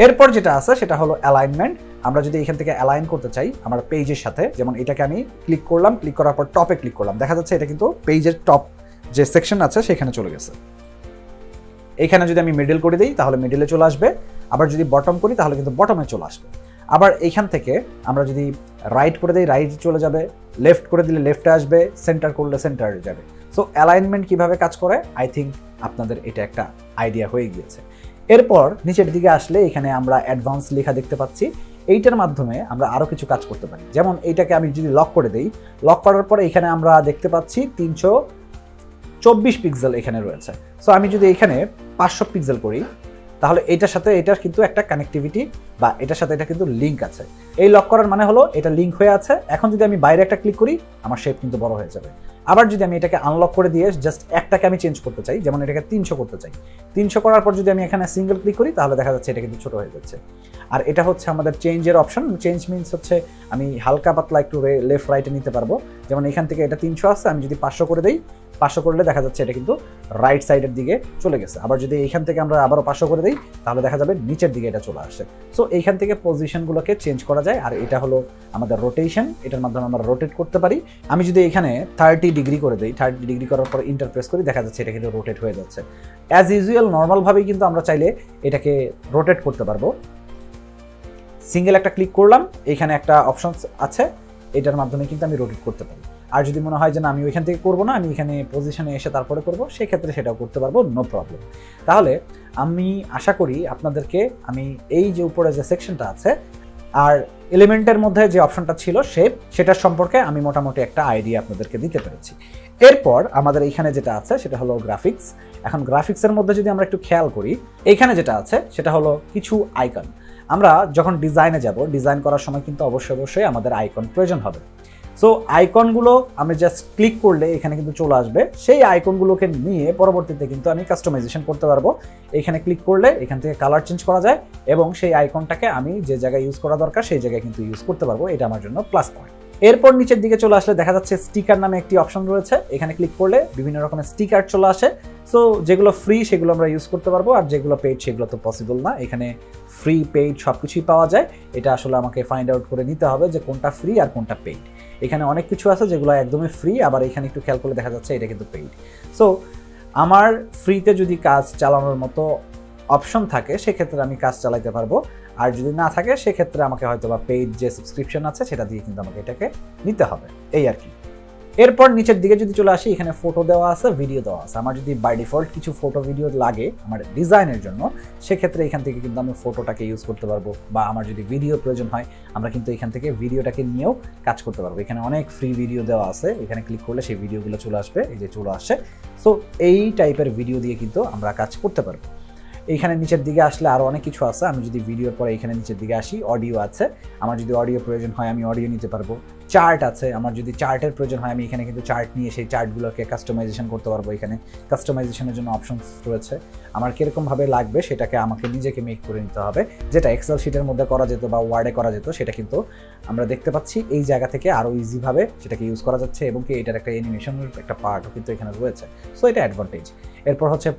Speaker 1: এরপর যেটা আছে সেটা হলো অ্যালাইনমেন্ট। আমরা যদি এখান থেকে অ্যালাইন করতে চাই আমার পেজের সাথে, যেমন এটাকে আমি ক্লিক করলাম, ক্লিক করার পর টপে ক্লিক করলাম, দেখা যাচ্ছে এটা কিন্তু পেজের টপ যে সেকশন আছে সেখানে চলে গেছে। এখানে যদি আমি মিডল করে দিই তাহলে মিডলে চলে আসবে, আবার যদি বটম করি তাহলে কিন্তু বটমে চলে আসবে। আবার এইখান থেকে আমরা যদি রাইট করে দিই রাইট চলে যাবে, লেফট করে দিলে লেফটে আসবে, সেন্টার করলে সেন্টারে যাবে। সো অ্যালাইনমেন্ট কিভাবে কাজ করে আই থিঙ্ক আপনাদের এটা একটা আইডিয়া হয়ে গিয়েছে। এরপর নিচের দিকে আসলে এখানে আমরা অ্যাডভান্স লেখা দেখতে পাচ্ছি, এইটার মাধ্যমে আমরা আরও কিছু কাজ করতে পারি। যেমন এইটাকে আমি যদি লক করে দিই, লক করার পরে এখানে আমরা দেখতে পাচ্ছি 324 পিক্সেল এখানে রয়েছে। সো আমি যদি এখানে 500 পিক্সেল করি তাহলে এটার সাথে এটার কিন্তু একটা কানেক্টিভিটি বা এটার সাথে এটা কিন্তু লিঙ্ক আছে। এই লক করার মানে হলো এটা লিঙ্ক হয়ে আছে। এখন যদি আমি বাইরে একটা ক্লিক করি আমার শেপ কিন্তু বড় হয়ে যাবে। আবার যদি আমি এটাকে আনলক করে দিয়ে জাস্ট একটাকে আমি চেঞ্জ করতে চাই, যেমন এটাকে 300 করতে চাই, 300 করার পর যদি আমি এখানে সিঙ্গেল ক্লিক করি তাহলে দেখা যাচ্ছে এটা কিন্তু ছোট হয়ে যাচ্ছে। আর এটা হচ্ছে আমাদের চেঞ্জের অপশন। চেঞ্জ মিনস হচ্ছে আমি হালকা পাতলা একটু লেফট রাইটে নিতে পারবো। যেমন এখান থেকে এটা 300 আছে, আমি যদি 500 করে দিই, 500 করলে দেখা যাচ্ছে এটা কিন্তু রাইট সাইডের দিকে চলে গেছে। আবার যদি এইখান থেকে আমরা আবারও 500 করে দিই তাহলে দেখা যাবে নিচের দিকে এটা চলে আসে। সো এইখান থেকে পজিশনগুলোকে চেঞ্জ করা যায়। আর এটা হলো আমাদের রোটেশন, এটার মাধ্যমে আমরা রোটেট করতে পারি। আমি যদি এখানে 30 ডিগ্রি করে দিই, 30 ডিগ্রি করার পর ইন্টার প্রেস করি, দেখা যাচ্ছে এটা কিন্তু রোটেট হয়ে যাচ্ছে। অ্যাজ ইউজুয়াল নর্মালভাবেই কিন্তু আমরা চাইলে এটাকে রোটেট করতে পারবো। সিঙ্গেল একটা ক্লিক করলাম, এখানে একটা অপশন আছে, এটার মাধ্যমে কিন্তু আমি রোটেট করতে পারি। আর যদি মনে হয় যে না আমি ওইখান থেকে করবো না, আমি এখানে পজিশনে এসে তারপরে করবো, সেক্ষেত্রে সেটাও করতে পারবো, নো প্রবলেম। তাহলে আমি আশা করি আপনাদেরকে আমি এই যে উপরে যে সেকশনটা আছে আর এলিমেন্টের মধ্যে যে অপশনটা ছিল শেপ, সেটার সম্পর্কে আমি মোটামুটি একটা আইডিয়া আপনাদেরকে দিতে পেরেছি। এরপর আমাদের এইখানে যেটা আছে সেটা হলো গ্রাফিক্স। এখন গ্রাফিক্সের মধ্যে যদি আমরা একটু খেয়াল করি, এইখানে যেটা আছে সেটা হলো কিছু আইকন। আমরা যখন ডিজাইনে যাব, ডিজাইন করার সময় কিন্তু অবশ্যই আমাদের আইকন প্রয়োজন হবে। সো আইকনগুলো আমি জাস্ট ক্লিক করলে এখানে কিন্তু চলে আসবে। সেই আইকনগুলোকে নিয়ে পরবর্তীতে কিন্তু আমি কাস্টমাইজেশন করতে পারবো। এখানে ক্লিক করলে এখান থেকে কালার চেঞ্জ করা যায় এবং সেই আইকনটাকে আমি যে জায়গায় ইউজ করা দরকার সেই জায়গায় কিন্তু ইউজ করতে পারবো। এটা আমার জন্য প্লাস পয়েন্ট। এরপর নিচের দিকে চলে আসলে দেখা যাচ্ছে স্টিকার নামে একটি অপশন রয়েছে। এখানে ক্লিক করলে বিভিন্ন রকমের স্টিকার চলে আসে। সো যেগুলো ফ্রি সেগুলো আমরা ইউজ করতে পারবো, আর যেগুলো পেইড সেগুলো তো পসিবল না। এখানে ফ্রি পেইড সব কিছুই পাওয়া যায়। এটা আসলে আমাকে ফাইন্ড আউট করে নিতে হবে যে কোনটা ফ্রি আর কোনটা পেইড। এখানে অনেক কিছু আছে যেগুলো একদমই ফ্রি, আবার এখানে একটু খেয়াল করলে দেখা যাচ্ছে এটা কিন্তু পেইড। সো আমার ফ্রিতে যদি কাজ চালানোর মতো অপশন থাকে সেক্ষেত্রে আমি কাজ চালাতে পারবো, আর যদি না থাকে সেক্ষেত্রে আমাকে হয়তো বা পেইড যে সাবস্ক্রিপশন আছে সেটা দিয়ে কিন্তু আমাকে এটাকে নিতে হবে, এই আর কি। এরপর নিচের দিকে যদি চলে আসি, এখানে ফটো দেওয়া আছে, ভিডিও দেওয়া আছে। আমার যদি বাই ডিফল্ট কিছু ফটো ভিডিও লাগে আমার ডিজাইনের জন্য, সেক্ষেত্রে এখান থেকে কিন্তু আমি ফটোটাকে ইউজ করতে পারবো, বা আমার যদি ভিডিও প্রয়োজন হয় আমরা কিন্তু এখান থেকে ভিডিওটাকে নিয়েও কাজ করতে পারবো। এখানে অনেক ফ্রি ভিডিও দেওয়া আছে, এখানে ক্লিক করলে সেই ভিডিওগুলো চলে আসবে, এই যে চলে আসছে। সো এই টাইপের ভিডিও দিয়ে কিন্তু আমরা কাজ করতে পারবো। এইখানে নিচের দিকে আসলে আরও অনেক কিছু আছে। আমি যদি ভিডিওর পরে এখানে নিচের দিকে আসি, অডিও আছে, আমার যদি অডিও প্রয়োজন হয় আমি অডিও নিতে পারবো। চার্ট আছে, আমার যদি চার্টের প্রয়োজন হয় আমি এখানে কিন্তু চার্ট নিয়ে সেই চার্টগুলোকে কাস্টমাইজেশন করতে পারবো। এখানে কাস্টমাইজেশনের জন্য অপশনস রয়েছে, আমার কীরকমভাবে লাগবে সেটাকে আমাকে নিজেকে মেক করে নিতে হবে। যেটা এক্সেল শিটের মধ্যে করা যেত বা ওয়ার্ডে করা যেত, সেটা কিন্তু আমরা দেখতে পাচ্ছি এই জায়গা থেকে আরও ইজিভাবে সেটাকে ইউজ করা যাচ্ছে, এবং কি এটার একটা অ্যানিমেশনের একটা পার্টও কিন্তু এখানে রয়েছে। সো এটা অ্যাডভান্টেজ। এরপর হচ্ছে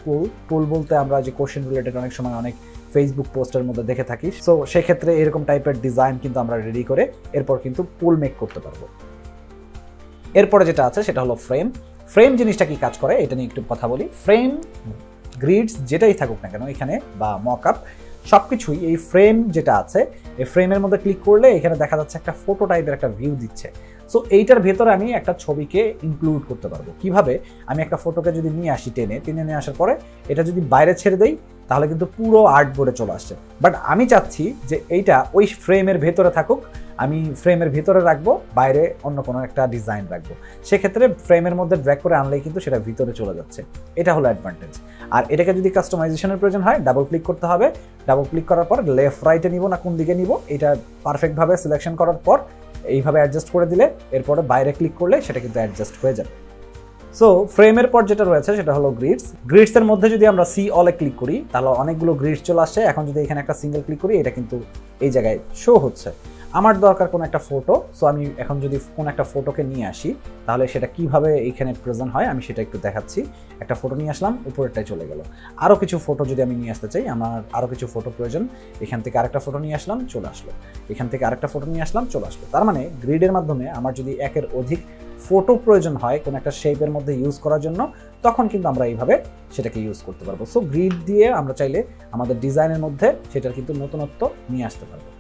Speaker 1: পুল বলতে আমরা যে কোশ্চেন রিলেটেড অনেক সময় অনেক ফেসবুক পোস্টের মধ্যে দেখে থাকি। সো সেক্ষেত্রে এরকম টাইপের ডিজাইন কিন্তু আমরা রেডি করে এরপর কিন্তু পুল মেক করতে পারবো। এরপরে যেটা আছে সেটা হলো ফ্রেম। ফ্রেম জিনিসটা কি কাজ করে এটা নিয়ে একটু কথা বলি। ফ্রেম, গ্রিডস যেটাই থাকুক না কেন এখানে বা মকআপ সব কিছুই এই ফ্রেম যেটা আছে, এই ফ্রেমের মধ্যে ক্লিক করলে এখানে দেখা যাচ্ছে একটা ফটো টাইপের একটা ভিউ দিচ্ছে। সো এইটার ভেতরে আমি একটা ছবিকে ইনক্লুড করতে পারবো। কিভাবে? আমি একটা ফটোকে যদি নিয়ে আসি টেনে নিয়ে আসার পরে এটা যদি বাইরে ছেড়ে দেই তাহলে কিন্তু পুরো আর্টবোর্ডে চলে আসছে। বাট আমি চাচ্ছি যে এইটা ওই ফ্রেমের ভেতরে থাকুক, আমি ফ্রেমের ভিতরে রাখবো, বাইরে অন্য কোনো একটা ডিজাইন রাখবো। সেক্ষেত্রে ফ্রেমের মধ্যে ড্র্যাগ করে আনলেই কিন্তু সেটা ভিতরে চলে যাচ্ছে। এটা হলো অ্যাডভান্টেজ। আর এটাকে যদি কাস্টমাইজেশনের প্রয়োজন হয় ডাবল ক্লিক করতে হবে। ডাবল ক্লিক করার পর লেফট রাইটে নিব না কোন দিকে নিব এটা পারফেক্টভাবে সিলেকশন করার পর এইভাবে অ্যাডজাস্ট করে দিলে এরপরে বাইরে ক্লিক করলে সেটা কিন্তু অ্যাডজাস্ট হয়ে যাবে। সো ফ্রেমের পর যেটা রয়েছে সেটা হলো গ্রিডস। গ্রিডসের মধ্যে যদি আমরা সি অলে ক্লিক করি তাহলে অনেকগুলো গ্রিডস চলে আসছে। এখন যদি এখানে একটা সিঙ্গেল ক্লিক করি এটা কিন্তু এই জায়গায় শো হচ্ছে। আমার দরকার কোনো একটা ফটো। সো আমি এখন যদি কোনো একটা ফটোকে নিয়ে আসি তাহলে সেটা কিভাবে এইখানে প্রেজেন্ট হয় আমি সেটা একটু দেখাচ্ছি। একটা ফটো নিয়ে আসলাম, উপরেরটাই চলে গেল। আরও কিছু ফটো যদি আমি নিয়ে আসতে চাই, আমার আরও কিছু ফটো প্রয়োজন, এখান থেকে আরেকটা ফটো নিয়ে আসলাম, চলে আসলো। এখান থেকে আরেকটা ফটো নিয়ে আসলাম, চলে আসলো। তার মানে গ্রিডের মাধ্যমে আমার যদি একের অধিক ফটো প্রয়োজন হয় কোনো একটা শেপের মধ্যে ইউজ করার জন্য, তখন কিন্তু আমরা এইভাবে সেটাকে ইউজ করতে পারবো। সো গ্রিড দিয়ে আমরা চাইলে আমাদের ডিজাইনের মধ্যে সেটার কিন্তু নতুনত্ব নিয়ে আসতে পারবো।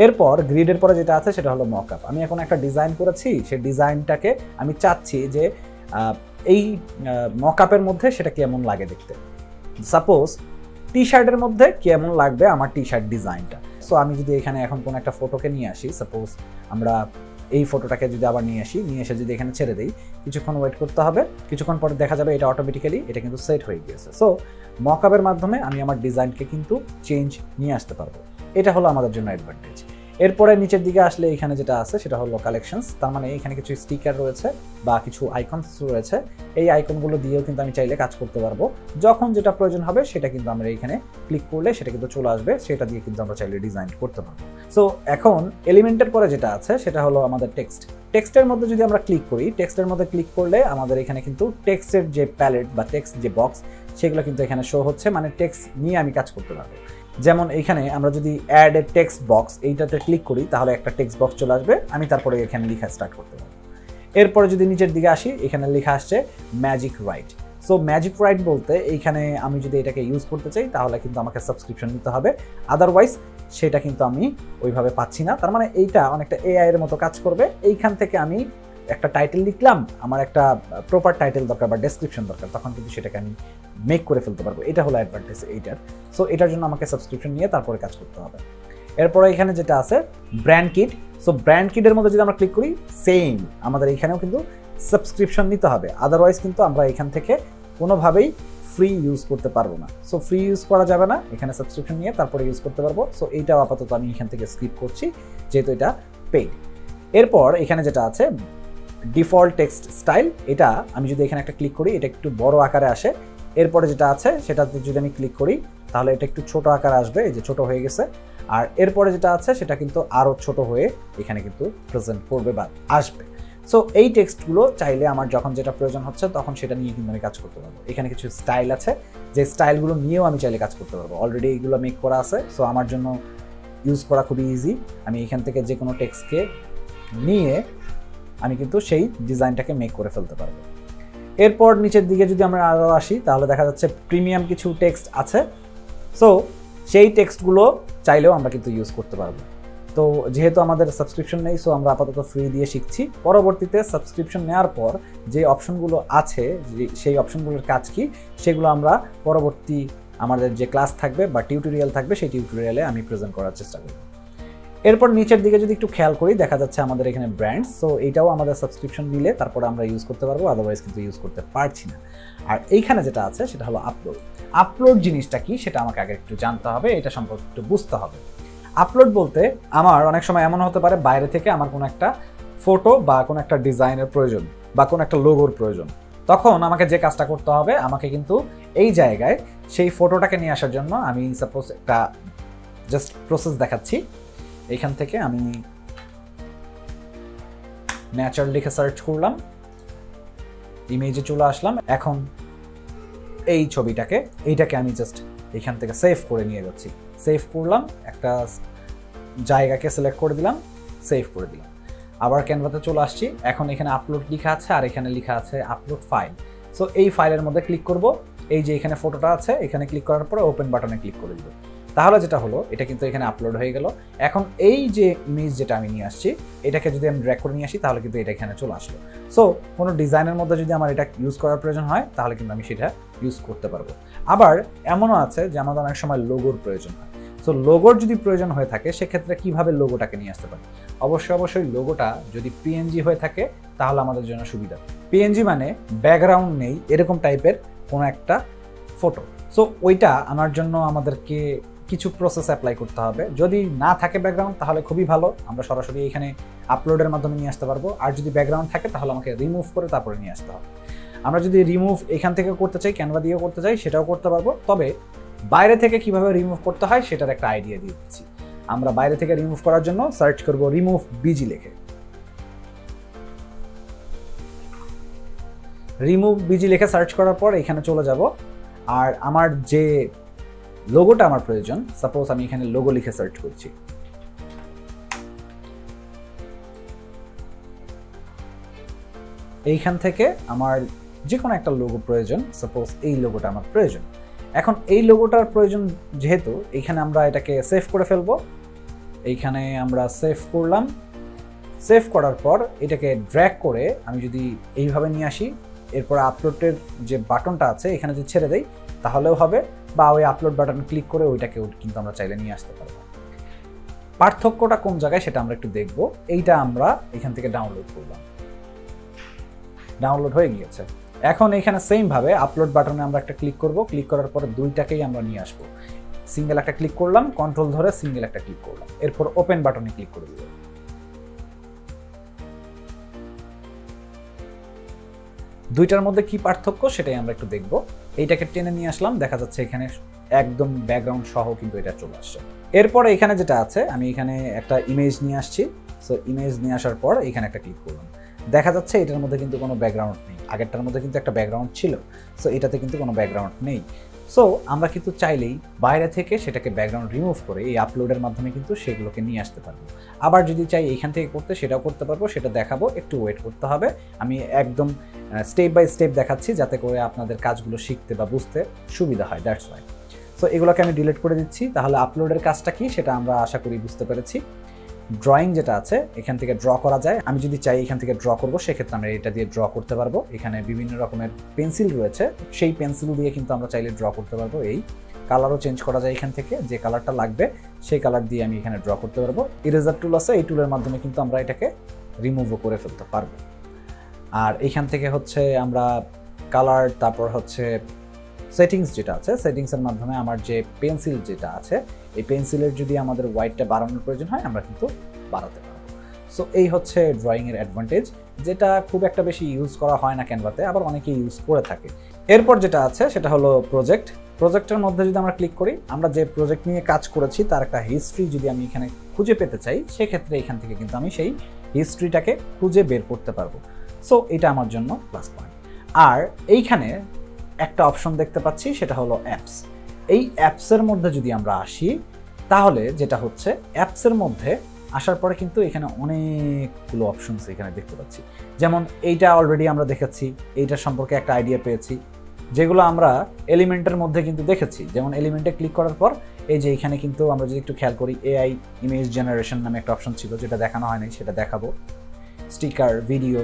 Speaker 1: এরপর গ্রিডের পরে যেটা আছে সেটা হলো মকআপ। আমি এখন একটা ডিজাইন করেছি, সেই ডিজাইনটাকে আমি চাচ্ছি যে এই মকআপের মধ্যে সেটা কেমন লাগে দেখতে। সাপোজ টি শার্টের মধ্যে কেমন লাগবে আমার টি শার্ট ডিজাইনটা। সো আমি যদি এখানে এখন কোনো একটা ফটোকে নিয়ে আসি, সাপোজ আমরা এই ফটোটাকে যদি আবার নিয়ে এসে যদি এখানে ছেড়ে দিই, কিছুক্ষণ ওয়েট করতে হবে, কিছুক্ষণ পরে দেখা যাবে এটা অটোমেটিক্যালি এটা কিন্তু সেট হয়ে গিয়েছে। সো মকআপের মাধ্যমে আমি আমার ডিজাইনকে কিন্তু চেঞ্জ নিয়ে আসতে পারবো। এটা হলো আমাদের জন্য অ্যাডভান্টেজ। এরপরে নিচের দিকে আসলে এখানে যেটা আছে সেটা হলো কালেকশনস। তার মানে এখানে কিছু স্টিকার রয়েছে বা কিছু আইকনস রয়েছে। এই আইকনগুলো দিয়েও কিন্তু আমি চাইলে কাজ করতে পারবো। যখন যেটা প্রয়োজন হবে সেটা কিন্তু আমরা এখানে ক্লিক করলে সেটা কিন্তু চলে আসবে, সেটা দিয়ে কিন্তু আমরা চাইলে ডিজাইন করতে পারবো। সো এখন এলিমেন্টের পরে যেটা আছে সেটা হলো আমাদের টেক্সট। টেক্সটের মধ্যে যদি আমরা ক্লিক করি, টেক্সটের মধ্যে ক্লিক করলে আমাদের এখানে কিন্তু টেক্সটের যে প্যালেট বা টেক্সট যে বক্স সেগুলো কিন্তু এখানে শো হচ্ছে, মানে টেক্সট নিয়ে আমি কাজ করতে পারবো। যেমন এখানে আমরা যদি অ্যাড এ টেক্সট বক্স এইটাতে ক্লিক করি তাহলে একটা টেক্সট বক্স চলে আসবে, আমি তারপরে এখানে লেখা স্টার্ট করতে পারবো। এরপরে যদি নিচের দিকে আসি, এখানে লেখা আসছে magic right. So magic right বলতে এইখানে আমি যদি এটাকে ইউজ করতে চাই তাহলে কিন্তু আমাকে সাবস্ক্রিপশন নিতে হবে, আদারওয়াইজ সেটা কিন্তু আমি ওইভাবে পাচ্ছি না। তার মানে এইটা অনেকটা এআই এর মতো কাজ করবে। এইখান থেকে আমি একটা টাইটেল লিখলাম, আমার একটা প্রপার টাইটেল দরকার বা ডেসক্রিপশন দরকার, তখন কিন্তু সেটাকে আমি মেক করে ফেলতে পারবো। এটা হলো অ্যাডভান্টেজ এইটার। সো এটার জন্য আমাকে সাবস্ক্রিপশন নিয়ে তারপরে কাজ করতে হবে। এরপরে এখানে যেটা আছে ব্র্যান্ড কিট। সো ব্র্যান্ড কিটের মধ্যে যদি আমরা ক্লিক করি, সেম আমাদের এখানেও কিন্তু সাবস্ক্রিপশন নিতে হবে, আদারওয়াইজ কিন্তু আমরা এখান থেকে কোনোভাবেই ফ্রি ইউজ করতে পারবো না। সো ফ্রি ইউজ করা যাবে না, এখানে সাবস্ক্রিপশন নিয়ে তারপরে ইউজ করতে পারবো। সো এইটাও আপাতত আমি এখান থেকে স্কিপ করছি যেহেতু এটা পেইড। এরপর এখানে যেটা আছে ডিফল্ট টেক্সট স্টাইল, এটা আমি যদি এখানে একটা ক্লিক করি এটা একটু বড় আকারে আসে। এরপরে যেটা আছে সেটাতে যদি আমি ক্লিক করি তাহলে এটা একটু ছোট আকারে আসবে, এই যে ছোট হয়ে গেছে। আর এরপরে যেটা আছে সেটা কিন্তু আরও ছোট হয়ে এখানে কিন্তু প্রেজেন্ট করবে বা আসবে। সো এই টেক্সটগুলো চাইলে আমার যখন যেটা প্রয়োজন হচ্ছে তখন সেটা নিয়ে কিন্তু আমি কাজ করতে পারবো। এখানে কিছু স্টাইল আছে, যে স্টাইলগুলো নিয়েও আমি চাইলে কাজ করতে পারবো। অলরেডি এইগুলো মেক করা আছে, সো আমার জন্য ইউজ করা খুবই ইজি। আমি এখান থেকে যে কোনো টেক্সটকে নিয়ে আমি কিন্তু সেই ডিজাইনটাকে মেক করে ফেলতে পারবো। এরপর নিচের দিকে যদি আমরা আরও আসি তাহলে দেখা যাচ্ছে প্রিমিয়াম কিছু টেক্সট আছে। সো সেই টেক্সটগুলো চাইলেও আমরা কিন্তু ইউজ করতে পারবো। তো যেহেতু আমাদের সাবস্ক্রিপশন নেই, সো আমরা আপাতত ফ্রি দিয়ে শিখছি। পরবর্তীতে সাবস্ক্রিপশন নেওয়ার পর যে অপশনগুলো আছে, সেই অপশনগুলোর কাজ কি সেগুলো আমরা পরবর্তী আমাদের যে ক্লাস থাকবে বা টিউটোরিয়াল থাকবে সেই টিউটোরিয়ালে আমি প্রেজেন্ট করার চেষ্টা করব। এরপর নিচের দিকে যদি একটু খেয়াল করি দেখা যাচ্ছে আমাদের এখানে ব্র্যান্ডস। সো এইটাও আমাদের সাবস্ক্রিপশন দিলে তারপরে আমরা ইউজ করতে পারবো, আদারওয়াইজ কিন্তু ইউজ করতে পারছি না। আর এইখানে যেটা আছে সেটা হলো আপলোড। আপলোড জিনিসটা কি সেটা আমাকে আগে একটু জানতে হবে, এটা সম্পর্কে একটু বুঝতে হবে। আপলোড বলতে আমার অনেক সময় এমন হতে পারে বাইরে থেকে আমার কোনো একটা ফটো বা কোনো একটা ডিজাইনের প্রয়োজন বা কোনো একটা লোগোর প্রয়োজন, তখন আমাকে যে কাজটা করতে হবে আমাকে কিন্তু এই জায়গায় সেই ফটোটাকে নিয়ে আসার জন্য আমি সাপোজ একটা জাস্ট প্রসেস দেখাচ্ছি। এখান থেকে আমি ন্যাচারাল লিখে সার্চ করলাম, ইমেজে চলে আসলাম। এখন এই ছবিটাকে এইটাকে আমি জাস্ট এখান থেকে সেভ করে নিয়ে যাচ্ছি। সেভ করলাম, একটা জায়গাকে সিলেক্ট করে দিলাম, সেভ করে দিলাম। আবার ক্যানভাতে চলে আসছি। এখন এখানে আপলোড লেখা আছে আর এখানে লেখা আছে আপলোড ফাইল। সো এই ফাইলের মধ্যে ক্লিক করব। এই যে এখানে ফটোটা আছে এখানে ক্লিক করার পরে ওপেন বাটনে ক্লিক করে দিব। তাহলে যেটা হলো এটা কিন্তু এখানে আপলোড হয়ে গেল। এখন এই যে ইমেজ যেটা আমি নিয়ে আসছি এটাকে যদি আমি ড্র্যাগ করে নিয়ে আসি তাহলে কিন্তু এটা এখানে চলে আসলো। সো কোনো ডিজাইনের মধ্যে যদি আমার এটা ইউজ করার প্রয়োজন হয় তাহলে কিন্তু আমি সেটা ইউজ করতে পারবো। আবার এমনও আছে যে আমাদের অনেক সময় লোগোর প্রয়োজন হয়। সো লোগোর যদি প্রয়োজন হয়ে থাকে সেক্ষেত্রে কিভাবে লোগোটাকে নিয়ে আসতে পারি? অবশ্যই লোগোটা যদি পিএনজি হয়ে থাকে তাহলে আমাদের জন্য সুবিধা। পিএনজি মানে ব্যাকগ্রাউন্ড নেই এরকম টাইপের কোনো একটা ফটো। সো ওইটা আনার জন্য আমাদেরকে কিছু প্রসেস অ্যাপ্লাই করতে হবে। যদি না থাকে ব্যাকগ্রাউন্ড তাহলে খুবই ভালো, আমরা সরাসরি এখানে আপলোডের মাধ্যমে নিয়ে আসতে পারবো। আর যদি ব্যাকগ্রাউন্ড থাকে তাহলে আমাকে রিমুভ করে তারপরে নিয়ে আসতে হবে। আমরা যদি রিমুভ এখান থেকে করতে চাই, ক্যানভা দিয়েও করতে চাই, সেটাও করতে পারবো। তবে বাইরে থেকে কিভাবে রিমুভ করতে হয় সেটার একটা আইডিয়া দিয়ে দিচ্ছি। আমরা বাইরে থেকে রিমুভ করার জন্য সার্চ করব রিমুভ বিজি লিখে। রিমুভ বিজি লিখে সার্চ করার পর এখানে চলে যাব। আর আমার যে লোগোটা আমার প্রয়োজন, সাপোজ আমি এখানে লোগো লিখে সার্চ করছি। এইখান থেকে আমার যে কোনো একটা লোগো প্রয়োজন, সাপোজ এই লোগোটা আমার প্রয়োজন। এখন এই লোগোটার প্রয়োজন যেহেতু, এইখানে আমরা এটাকে সেভ করে ফেলবো। এইখানে আমরা সেভ করলাম। সেভ করার পর এটাকে ড্র্যাগ করে আমি যদি এইভাবে নিয়ে আসি, এরপর আপলোডের যে বাটনটা আছে এখানে যদি ছেড়ে দেই তাহলেও হবে, বা ওই আপলোড বাটন ক্লিক করে ওইটাকে কিন্তু আমরা চাইলে নিয়ে আসতে পারবো। পার্থক্যটা কোন জায়গায় সেটা আমরা একটু দেখব। এইটা আমরা এখান থেকে ডাউনলোড করলাম, ডাউনলোড হয়ে গিয়েছে। এখন এখানে সেম ভাবে আপলোড বাটনে আমরা একটা ক্লিক করব। ক্লিক করার পরে দুইটাকেই আমরা নিয়ে আসবো। সিঙ্গেল একটা ক্লিক করলাম, কন্ট্রোল ধরে সিঙ্গেল একটা ক্লিক করলাম, এরপর ওপেন বাটনে ক্লিক করে দিব। দুইটার মধ্যে কি পার্থক্য সেটাই আমরা একটু দেখব। এইটাকে টেনে নিয়ে আসলাম, দেখা যাচ্ছে এখানে একদম ব্যাকগ্রাউন্ড সহ কিন্তু এটা চলে আসছে। এরপরে এখানে যেটা আছে, আমি এখানে একটা ইমেজ নিয়ে আসছি। সো ইমেজ নিয়ে আসার পর এখানে একটা ক্লিক করলাম, দেখা যাচ্ছে এটার মধ্যে কিন্তু কোনো ব্যাকগ্রাউন্ড নেই। আগেরটার মধ্যে কিন্তু একটা ব্যাকগ্রাউন্ড ছিল, সো এটাতে কিন্তু কোনো ব্যাকগ্রাউন্ড নেই। সো আমরা কিন্তু চাইলেই বাইরে থেকে সেটাকে ব্যাকগ্রাউন্ড রিমুভ করে এই আপলোডের মাধ্যমে কিন্তু সেগুলোকে নিয়ে আসতে পারবো। আবার যদি চাই এইখান থেকে করতে, সেটাও করতে পারবো, সেটা দেখাবো। একটু ওয়েট করতে হবে, আমি একদম স্টেপ বাই স্টেপ দেখাচ্ছি যাতে করে আপনাদের কাজগুলো শিখতে বা বুঝতে সুবিধা হয়, দ্যাটস ওয়াই। সো এগুলোকে আমি ডিলিট করে দিচ্ছি। তাহলে আপলোডের কাজটা কি সেটা আমরা আশা করি বুঝতে পেরেছি। ড্রয়িং যেটা আছে এখান থেকে ড্র করা যায়। আমি যদি চাই এখান থেকে ড্র করব, সেক্ষেত্রে আমরা এটা দিয়ে ড্র করতে পারবো। এখানে বিভিন্ন রকমের পেন্সিল রয়েছে, সেই পেন্সিল দিয়ে কিন্তু আমরা চাইলে ড্র করতে পারবো। এই কালারও চেঞ্জ করা যায় এখান থেকে, যে কালারটা লাগবে সেই কালার দিয়ে আমি এখানে ড্র করতে পারবো। ইরেজার টুল আছে, এই টুলের মাধ্যমে কিন্তু আমরা এটাকে রিমুভও করে ফেলতে পারবো। আর এখান থেকে হচ্ছে আমরা কালার, তারপর হচ্ছে সেটিংস যেটা আছে, সেটিংসের মাধ্যমে আমার যে পেন্সিল যেটা আছে, এই পেন্সিলের যদি আমাদের হোয়াইটটা বাড়ানোর প্রয়োজন হয় আমরা কিন্তু বাড়াতে পারবো। সো এই হচ্ছে ড্রয়িংয়ের অ্যাডভান্টেজ, যেটা খুব একটা বেশি ইউজ করা হয় না ক্যানভাতে, আবার অনেকে ইউজ করে থাকে। এরপর যেটা আছে সেটা হলো প্রজেক্ট। প্রজেক্টের মধ্যে যদি আমরা ক্লিক করি, আমরা যে প্রজেক্ট নিয়ে কাজ করেছি তার একটা হিস্ট্রি যদি আমি এখানে খুঁজে পেতে চাই, সেক্ষেত্রে এখান থেকে কিন্তু আমি সেই হিস্ট্রিটাকে খুঁজে বের করতে পারবো। সো এটা আমার জন্য প্লাস পয়েন্ট। আর এইখানে একটা অপশন দেখতে পাচ্ছি, সেটা হলো অ্যাপস। এই অ্যাপসের মধ্যে যদি আমরা আসি, তাহলে যেটা হচ্ছে অ্যাপসের মধ্যে আসার পরে কিন্তু এখানে অনেকগুলো অপশনস এখানে দেখতে পাচ্ছি। যেমন এইটা অলরেডি আমরা দেখেছি, এইটার সম্পর্কে একটা আইডিয়া পেয়েছি, যেগুলো আমরা এলিমেন্টের মধ্যে কিন্তু দেখেছি। যেমন এলিমেন্টে ক্লিক করার পর এই যে এখানে কিন্তু আমরা যদি একটু খেয়াল করি, এআই ইমেজ জেনারেশন নামে একটা অপশন ছিল, যেটা দেখানো হয়নি, সেটা দেখাবো। Sticker, video,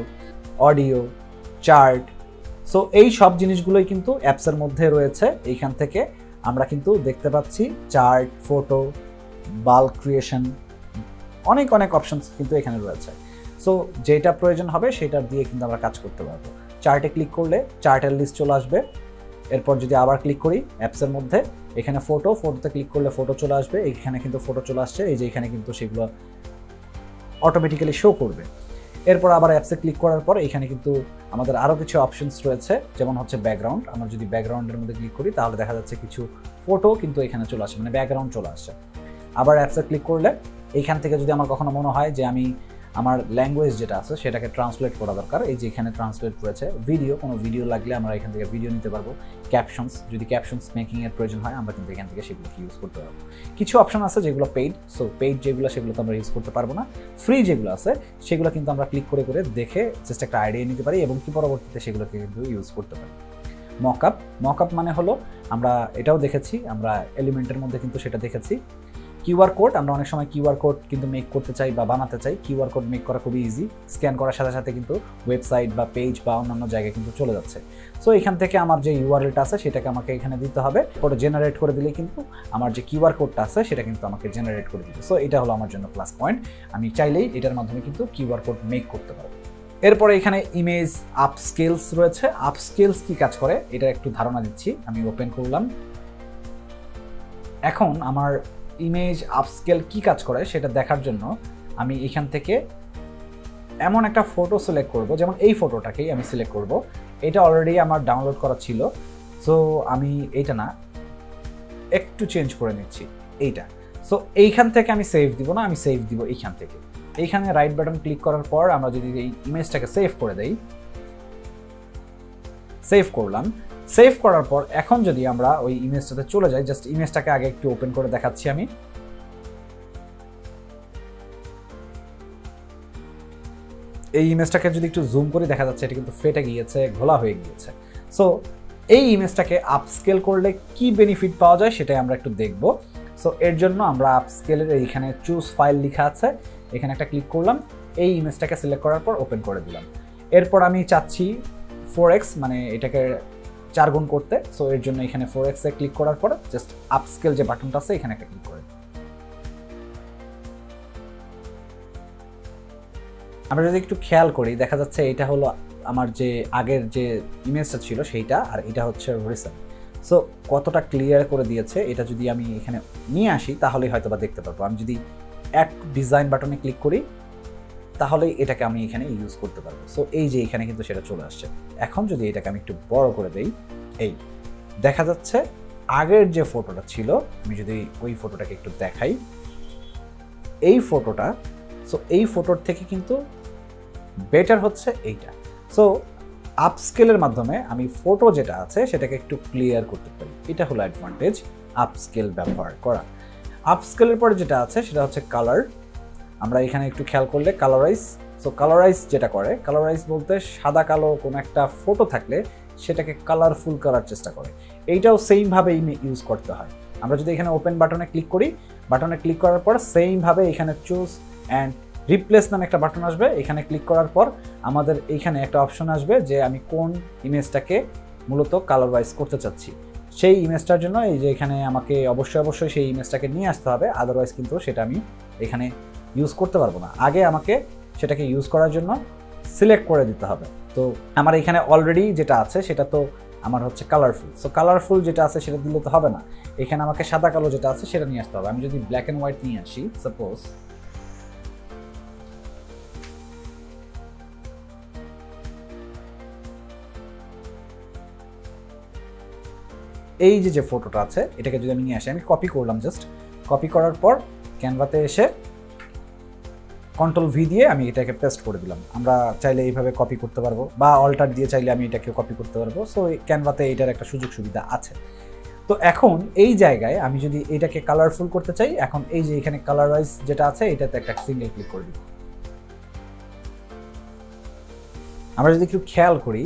Speaker 1: audio, chart. So এই সব জিনিসগুলোই কিন্তু অ্যাপসের মধ্যে রয়েছে। এইখান থেকে আমরা কিন্তু দেখতে পাচ্ছি চার্ট, ফটো, বাল্ক ক্রিয়েশন, অনেক অনেক অপশনস কিন্তু এখানে রয়েছে। সো যেটা প্রয়োজন হবে সেটা দিয়ে কিন্তু আমরা কাজ করতে পারবো। চার্টে ক্লিক করলে চার্টের লিস্ট চলে আসবে। এরপর যদি আবার ক্লিক করি অ্যাপসের মধ্যে, এখানে ফটোতে ক্লিক করলে ফটো চলে আসবে। এখানে কিন্তু ফটো চলে আসছে, এই যে এখানে কিন্তু সেগুলো অটোমেটিক্যালি শো করবে। এরপর আবার অ্যাপসে ক্লিক করার পর এখানে কিন্তু আমাদের আরও কিছু অপশনস রয়েছে, যেমন হচ্ছে ব্যাকগ্রাউন্ড। আমরা যদি ব্যাকগ্রাউন্ডের মধ্যে ক্লিক করি তাহলে দেখা যাচ্ছে কিছু ফটো কিন্তু এখানে চলে আসে, মানে ব্যাকগ্রাউন্ড চলে আসছে। আবার অ্যাপসে ক্লিক করলে এইখান থেকে যদি আমার কখনো মনে হয় যে আমি আমার ল্যাঙ্গুয়েজ যেটা আছে সেটাকে ট্রান্সলেট করা দরকার, এই যে এখানে ট্রান্সলেট রয়েছে। ভিডিও, কোনো ভিডিও লাগলে আমরা এখান থেকে ভিডিও নিতে পারবো। ক্যাপশনস, যদি ক্যাপশনস মেকিংয়ের প্রয়োজন হয় আমরা কিন্তু এখান থেকে সেগুলোকে ইউজ করতে পারবো। কিছু অপশন আছে যেগুলো পেইড, সো পেইড যেগুলো সেগুলো তো আমরা ইউজ করতে পারবো না। ফ্রি যেগুলো আছে সেগুলো কিন্তু আমরা ক্লিক করে করে দেখে জাস্ট একটা আইডিয়া নিতে পারি এবং কি পরবর্তীতে সেগুলোকে কিন্তু ইউজ করতে পারি। মকআপ, মকআপ মানে হলো, আমরা এটাও দেখেছি, আমরা এলিমেন্টের মধ্যে কিন্তু সেটা দেখেছি। কিউআর কোড, আমরা অনেক সময় কিউআর কোড কিন্তু মেক করতে চাই বা বানাতে চাই। কিউআর কোড মেক করা খুবই ইজি, স্ক্যান করার সাথে সাথে কিন্তু ওয়েবসাইট বা পেজ বা অন্যান্য জায়গায় কিন্তু চলে যাচ্ছে। সো এখান থেকে আমার যে ইউআরএলটা আছে সেটাকে আমাকে এখানে দিতে হবে, পরে জেনারেট করে দিলেই কিন্তু আমার যে কিউআর কোডটা আছে সেটা কিন্তু আমাকে জেনারেট করে দিবে। সো এটা হলো আমার জন্য প্লাস পয়েন্ট, আমি চাইলেই এটার মাধ্যমে কিন্তু কিউআর কোড মেক করতে পারবো। এরপরে এখানে ইমেজ আপস্কেলস রয়েছে। আপস্কেলস কি কাজ করে এটা একটু ধারণা দিচ্ছি। আমি ওপেন করলাম। এখন আমার ইমেজ আপস্কেল কি কাজ করে সেটা দেখার জন্য আমি এখান থেকে এমন একটা ফটো সিলেক্ট করব, যেমন এই ফটোটাকেই আমি সিলেক্ট করব। এটা অলরেডি আমার ডাউনলোড করা ছিল, সো আমি এইটা না, একটু চেঞ্জ করে নিচ্ছি এইটা। সো এইখান থেকে আমি সেভ দিব না, আমি সেভ দিব এইখান থেকে। এইখানে রাইট বাটন ক্লিক করার পর আমরা যদি এই ইমেজটাকে সেভ করে দেই, সেভ করলাম। সেভ করার পর এখন যদি আমরা ওই ইমেজটাতে চলে যাই, জাস্ট ইমেজটাকে আগে একটু ওপেন করে দেখাচ্ছি আমি। এই ইমেজটাকে যদি একটু জুম করে দেখা যাচ্ছে এটা কিন্তু ফেটে গিয়েছে, ঘোলা হয়ে গিয়েছে। সো এই ইমেজটাকে আপস্কেল করলে কি বেনিফিট পাওয়া যায় সেটাই আমরা একটু দেখব। সো এর জন্য আমরা আপস্কেলের এইখানে চুজ ফাইল লেখা আছে, এখানে একটা ক্লিক করলাম, এই ইমেজটাকে সিলেক্ট করার পর ওপেন করে দিলাম। এরপর আমি চাচ্ছি 4x, মানে এটাকে 4 গুণ করতে। সো এর জন্য এখানে 4x এ ক্লিক করার পর জাস্ট আপস্কেল যে বাটনটা আছে এখানে একটা ক্লিক করে। আমরা যদি একটু খেয়াল করি দেখা যাচ্ছে এটা হলো আমার যে আগের যে ইমেজটা ছিল সেইটা, আর এটা হচ্ছে রিসেন্ট। সো কতটা ক্লিয়ার করে দিয়েছে এটা যদি আমি এখানে নিয়ে আসি তাহলেই হয়তো বা দেখতে পারবো। আমি যদি অ্যাড ডিজাইন বাটনে ক্লিক করি তাহলেই এটাকে আমি এখানে ইউজ করতে পারবো। সো এই যে এখানে কিন্তু সেটা চলে আসছে। এখন যদি এটাকে আমি একটু বড় করে দেই, এই দেখা যাচ্ছে আগের যে ফটোটা ছিল, আমি যদি ওই ফটোটাকে একটু দেখাই, এই ফটোটা, সো এই ফটোর থেকে কিন্তু বেটার হচ্ছে এইটা। সো আপস্কেলের মাধ্যমে আমি ফটো যেটা আছে সেটাকে একটু ক্লিয়ার করতে পারি। এটা হলো অ্যাডভান্টেজ আপস্কেল ব্যবহার করা। আপস্কেলের পরে যেটা আছে সেটা হচ্ছে কালার। আমরা এখানে একটু খেয়াল করলে কালারাইজ, সো কালারাইজ যেটা করে, কালারাইজ বলতে সাদা কালো কোনো একটা ফটো থাকলে সেটাকে কালারফুল করার চেষ্টা করে। এইটাও সেমভাবে ইউজ করতে হয়। আমরা যদি এখানে ওপেন বাটনে ক্লিক করি, বাটনে ক্লিক করার পর সেমভাবে এখানে চুজ অ্যান্ড রিপ্লেস নামে একটা বাটন আসবে, এখানে ক্লিক করার পর আমাদের এইখানে একটা অপশন আসবে যে আমি কোন ইমেজটাকে মূলত কালার ওয়াইজ করতে চাচ্ছি। সেই ইমেজটার জন্য এই যে এখানে আমাকে অবশ্যই সেই ইমেজটাকে নিয়ে আসতে হবে, আদারওয়াইজ কিন্তু সেটা আমি এখানে ইউজ করতে পারবো না। আগে আমাকে সেটাকে ইউজ করার জন্য সিলেক্ট করে দিতে হবে। তো আমার এখানে অলরেডি যেটা আছে সেটা তো আমার হচ্ছে কালারফুল। সো কালারফুল যেটা আছে সেটা দিলে তো হবে না, এখানে আমাকে সাদা কালো যেটা আছে সেটা নিয়ে আসতে হবে। আমি যদি ব্ল্যাক অ্যান্ড হোয়াইট নিয়ে আসি, সাপোজ এই যে ফটোটা আছে এটাকে যদি আমি নিয়ে আসি, আমি কপি করলাম, জাস্ট কপি করার পর ক্যানভাতে এসে কন্ট্রোল ভি দিয়ে আমি এটাকে পেস্ট করে দিলাম। আমরা চাইলে এইভাবে কপি করতে পারবো বা অল্টার দিয়ে চাইলে আমি এটাকে কপি করতে পারবো। সো এই ক্যানভাতে এটার একটা সুযোগ সুবিধা আছে। তো এখন এই জায়গায় আমি যদি এটাকে কালারফুল করতে চাই, এখন এই যে এখানে কালারাইজ যেটা আছে এটাতে একটা সিঙ্গেল ক্লিক করে দিব। আমরা যদি একটু খেয়াল করি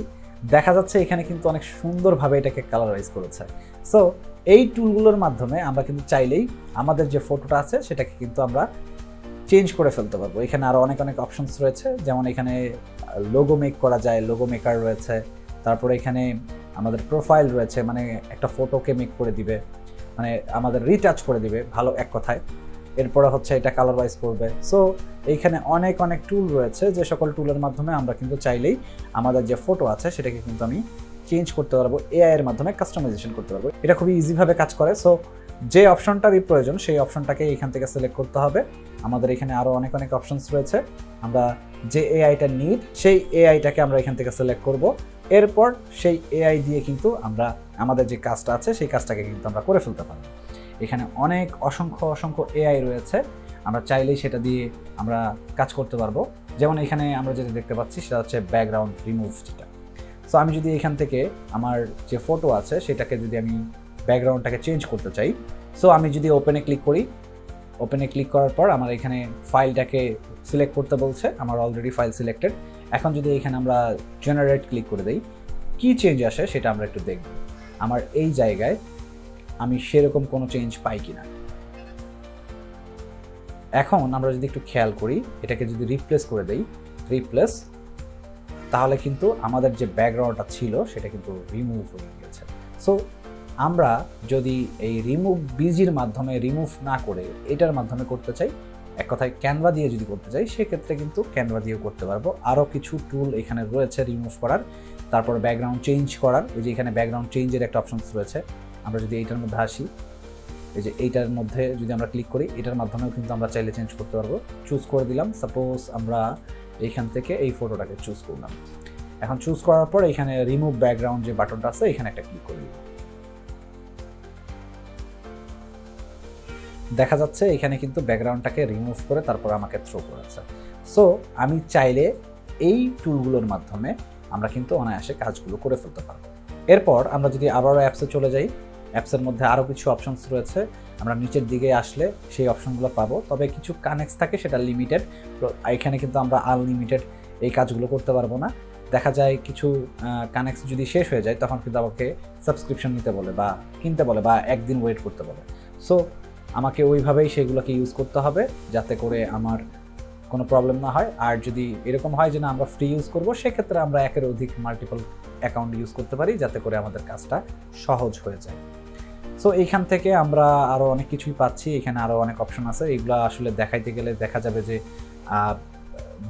Speaker 1: দেখা যাচ্ছে এখানে কিন্তু অনেক সুন্দরভাবে এটাকে কালারাইজ করেছে। সো এই টুলগুলোর মাধ্যমে আমরা কিন্তু চাইলেই আমাদের যে ফটোটা আছে সেটাকে কিন্তু আমরা চেঞ্জ করে ফেলতে পারবো। এখানে আরও অনেক অপশনস রয়েছে, যেমন এখানে লোগো মেক করা যায়, লোগো মেকার রয়েছে, তারপরে এখানে আমাদের প্রোফাইল রয়েছে, মানে একটা ফটোকে মেক করে দিবে, মানে আমাদের রিটাচ করে দিবে ভালো এক কথায়। এরপরে হচ্ছে এটা কালার ওয়াইজ করবে। সো এইখানে অনেক টুল রয়েছে, যে সকল টুলের মাধ্যমে আমরা কিন্তু চাইলেই আমাদের যে ফটো আছে সেটাকে কিন্তু আমি চেঞ্জ করতে পারবো, এআই এর মাধ্যমে কাস্টমাইজেশন করতে পারবো। এটা খুবই ইজিভাবে কাজ করে। সো যে অপশনটারই প্রয়োজন সেই অপশনটাকে এখান থেকে সিলেক্ট করতে হবে। আমাদের এখানে আরও অনেক অপশনস রয়েছে, আমরা যে এআইটা নিড সেই এআইটাকে আমরা এখান থেকে সিলেক্ট করব। এরপর সেই এআই দিয়ে কিন্তু আমরা আমাদের যে কাজটা আছে সেই কাজটাকে কিন্তু আমরা করে ফেলতে পারবো। এখানে অনেক অসংখ্য এআই রয়েছে, আমরা চাইলেই সেটা দিয়ে আমরা কাজ করতে পারবো। যেমন এখানে আমরা যেটা দেখতে পাচ্ছি সেটা হচ্ছে ব্যাকগ্রাউন্ড রিমুভ যেটা। সো আমি যদি এখান থেকে আমার যে ফটো আছে সেটাকে যদি আমি ব্যাকগ্রাউন্ডটাকে চেঞ্জ করতে চাই, সো আমি যদি ওপেনে ক্লিক করি, ওপেনে ক্লিক করার পর আমার এখানে ফাইলটাকে সিলেক্ট করতে বলছে, আমার অলরেডি ফাইল সিলেক্টেড। এখন যদি এখানে আমরা জেনারেট ক্লিক করে দেই, কি চেঞ্জ আসে সেটা আমরা একটু দেখব। আমার এই জায়গায় আমি সেরকম কোনো চেঞ্জ পাই কিনা। এখন আমরা যদি একটু খেয়াল করি, এটাকে যদি রিপ্লেস করে দেই, রিপ্লেস, তাহলে কিন্তু আমাদের যে ব্যাকগ্রাউন্ডটা ছিল সেটা কিন্তু রিমুভ হয়ে গেছে। সো আমরা যদি এই রিমুভ বিজির মাধ্যমে রিমুভ না করে এটার মাধ্যমে করতে চাই, এক কথায় ক্যানভা দিয়ে যদি করতে চাই, সেক্ষেত্রে কিন্তু ক্যানভা দিয়েও করতে পারবো। আরও কিছু টুল এখানে রয়েছে রিমুভ করার, তারপর ব্যাকগ্রাউন্ড চেঞ্জ করার। এই যে এখানে ব্যাকগ্রাউন্ড চেঞ্জের একটা অপশনস রয়েছে, আমরা যদি এইটার মধ্যে আসি, এই যে এইটার মধ্যে যদি আমরা ক্লিক করি, এটার মাধ্যমেও কিন্তু আমরা চাইলে চেঞ্জ করতে পারবো। চুজ করে দিলাম, সাপোজ আমরা এইখান থেকে এই ফটোটাকে চুজ করলাম। এখন চুজ করার পর এখানে রিমুভ ব্যাকগ্রাউন্ড যে বাটনটা আছে এখানে একটা ক্লিক করে দিলাম। দেখা যাচ্ছে এখানে কিন্তু ব্যাকগ্রাউন্ডটাকে রিমুভ করে তারপর আমাকে থ্রো করেছে। সো আমি চাইলে এই টুলগুলোর মাধ্যমে আমরা কিন্তু অনায়াসে কাজগুলো করে ফেলতে পারবো। এরপর আমরা যদি আবারও অ্যাপসে চলে যাই, অ্যাপসের মধ্যে আরও কিছু অপশনস রয়েছে, আমরা নিচের দিকে আসলে সেই অপশনগুলো পাবো, তবে কিছু কানেক্টস থাকে সেটা লিমিটেড। এখানে কিন্তু আমরা আনলিমিটেড এই কাজগুলো করতে পারবো না। দেখা যায় কিছু কানেক্টস যদি শেষ হয়ে যায় তখন কিন্তু আমাকে সাবস্ক্রিপশন নিতে বলে বা কিনতে বলে বা একদিন ওয়েট করতে বলে। সো আমাকে ওইভাবেই সেগুলোকে ইউজ করতে হবে যাতে করে আমার কোনো প্রবলেম না হয়। আর যদি এরকম হয় যে না আমরা ফ্রি ইউজ করবো, সেক্ষেত্রে আমরা একের অধিক মাল্টিপল অ্যাকাউন্ট ইউজ করতে পারি যাতে করে আমাদের কাজটা সহজ হয়ে যায়। সো এইখান থেকে আমরা আরও অনেক কিছুই পাচ্ছি, এখানে আরও অনেক অপশন আছে। এগুলো আসলে দেখাইতে গেলে দেখা যাবে যে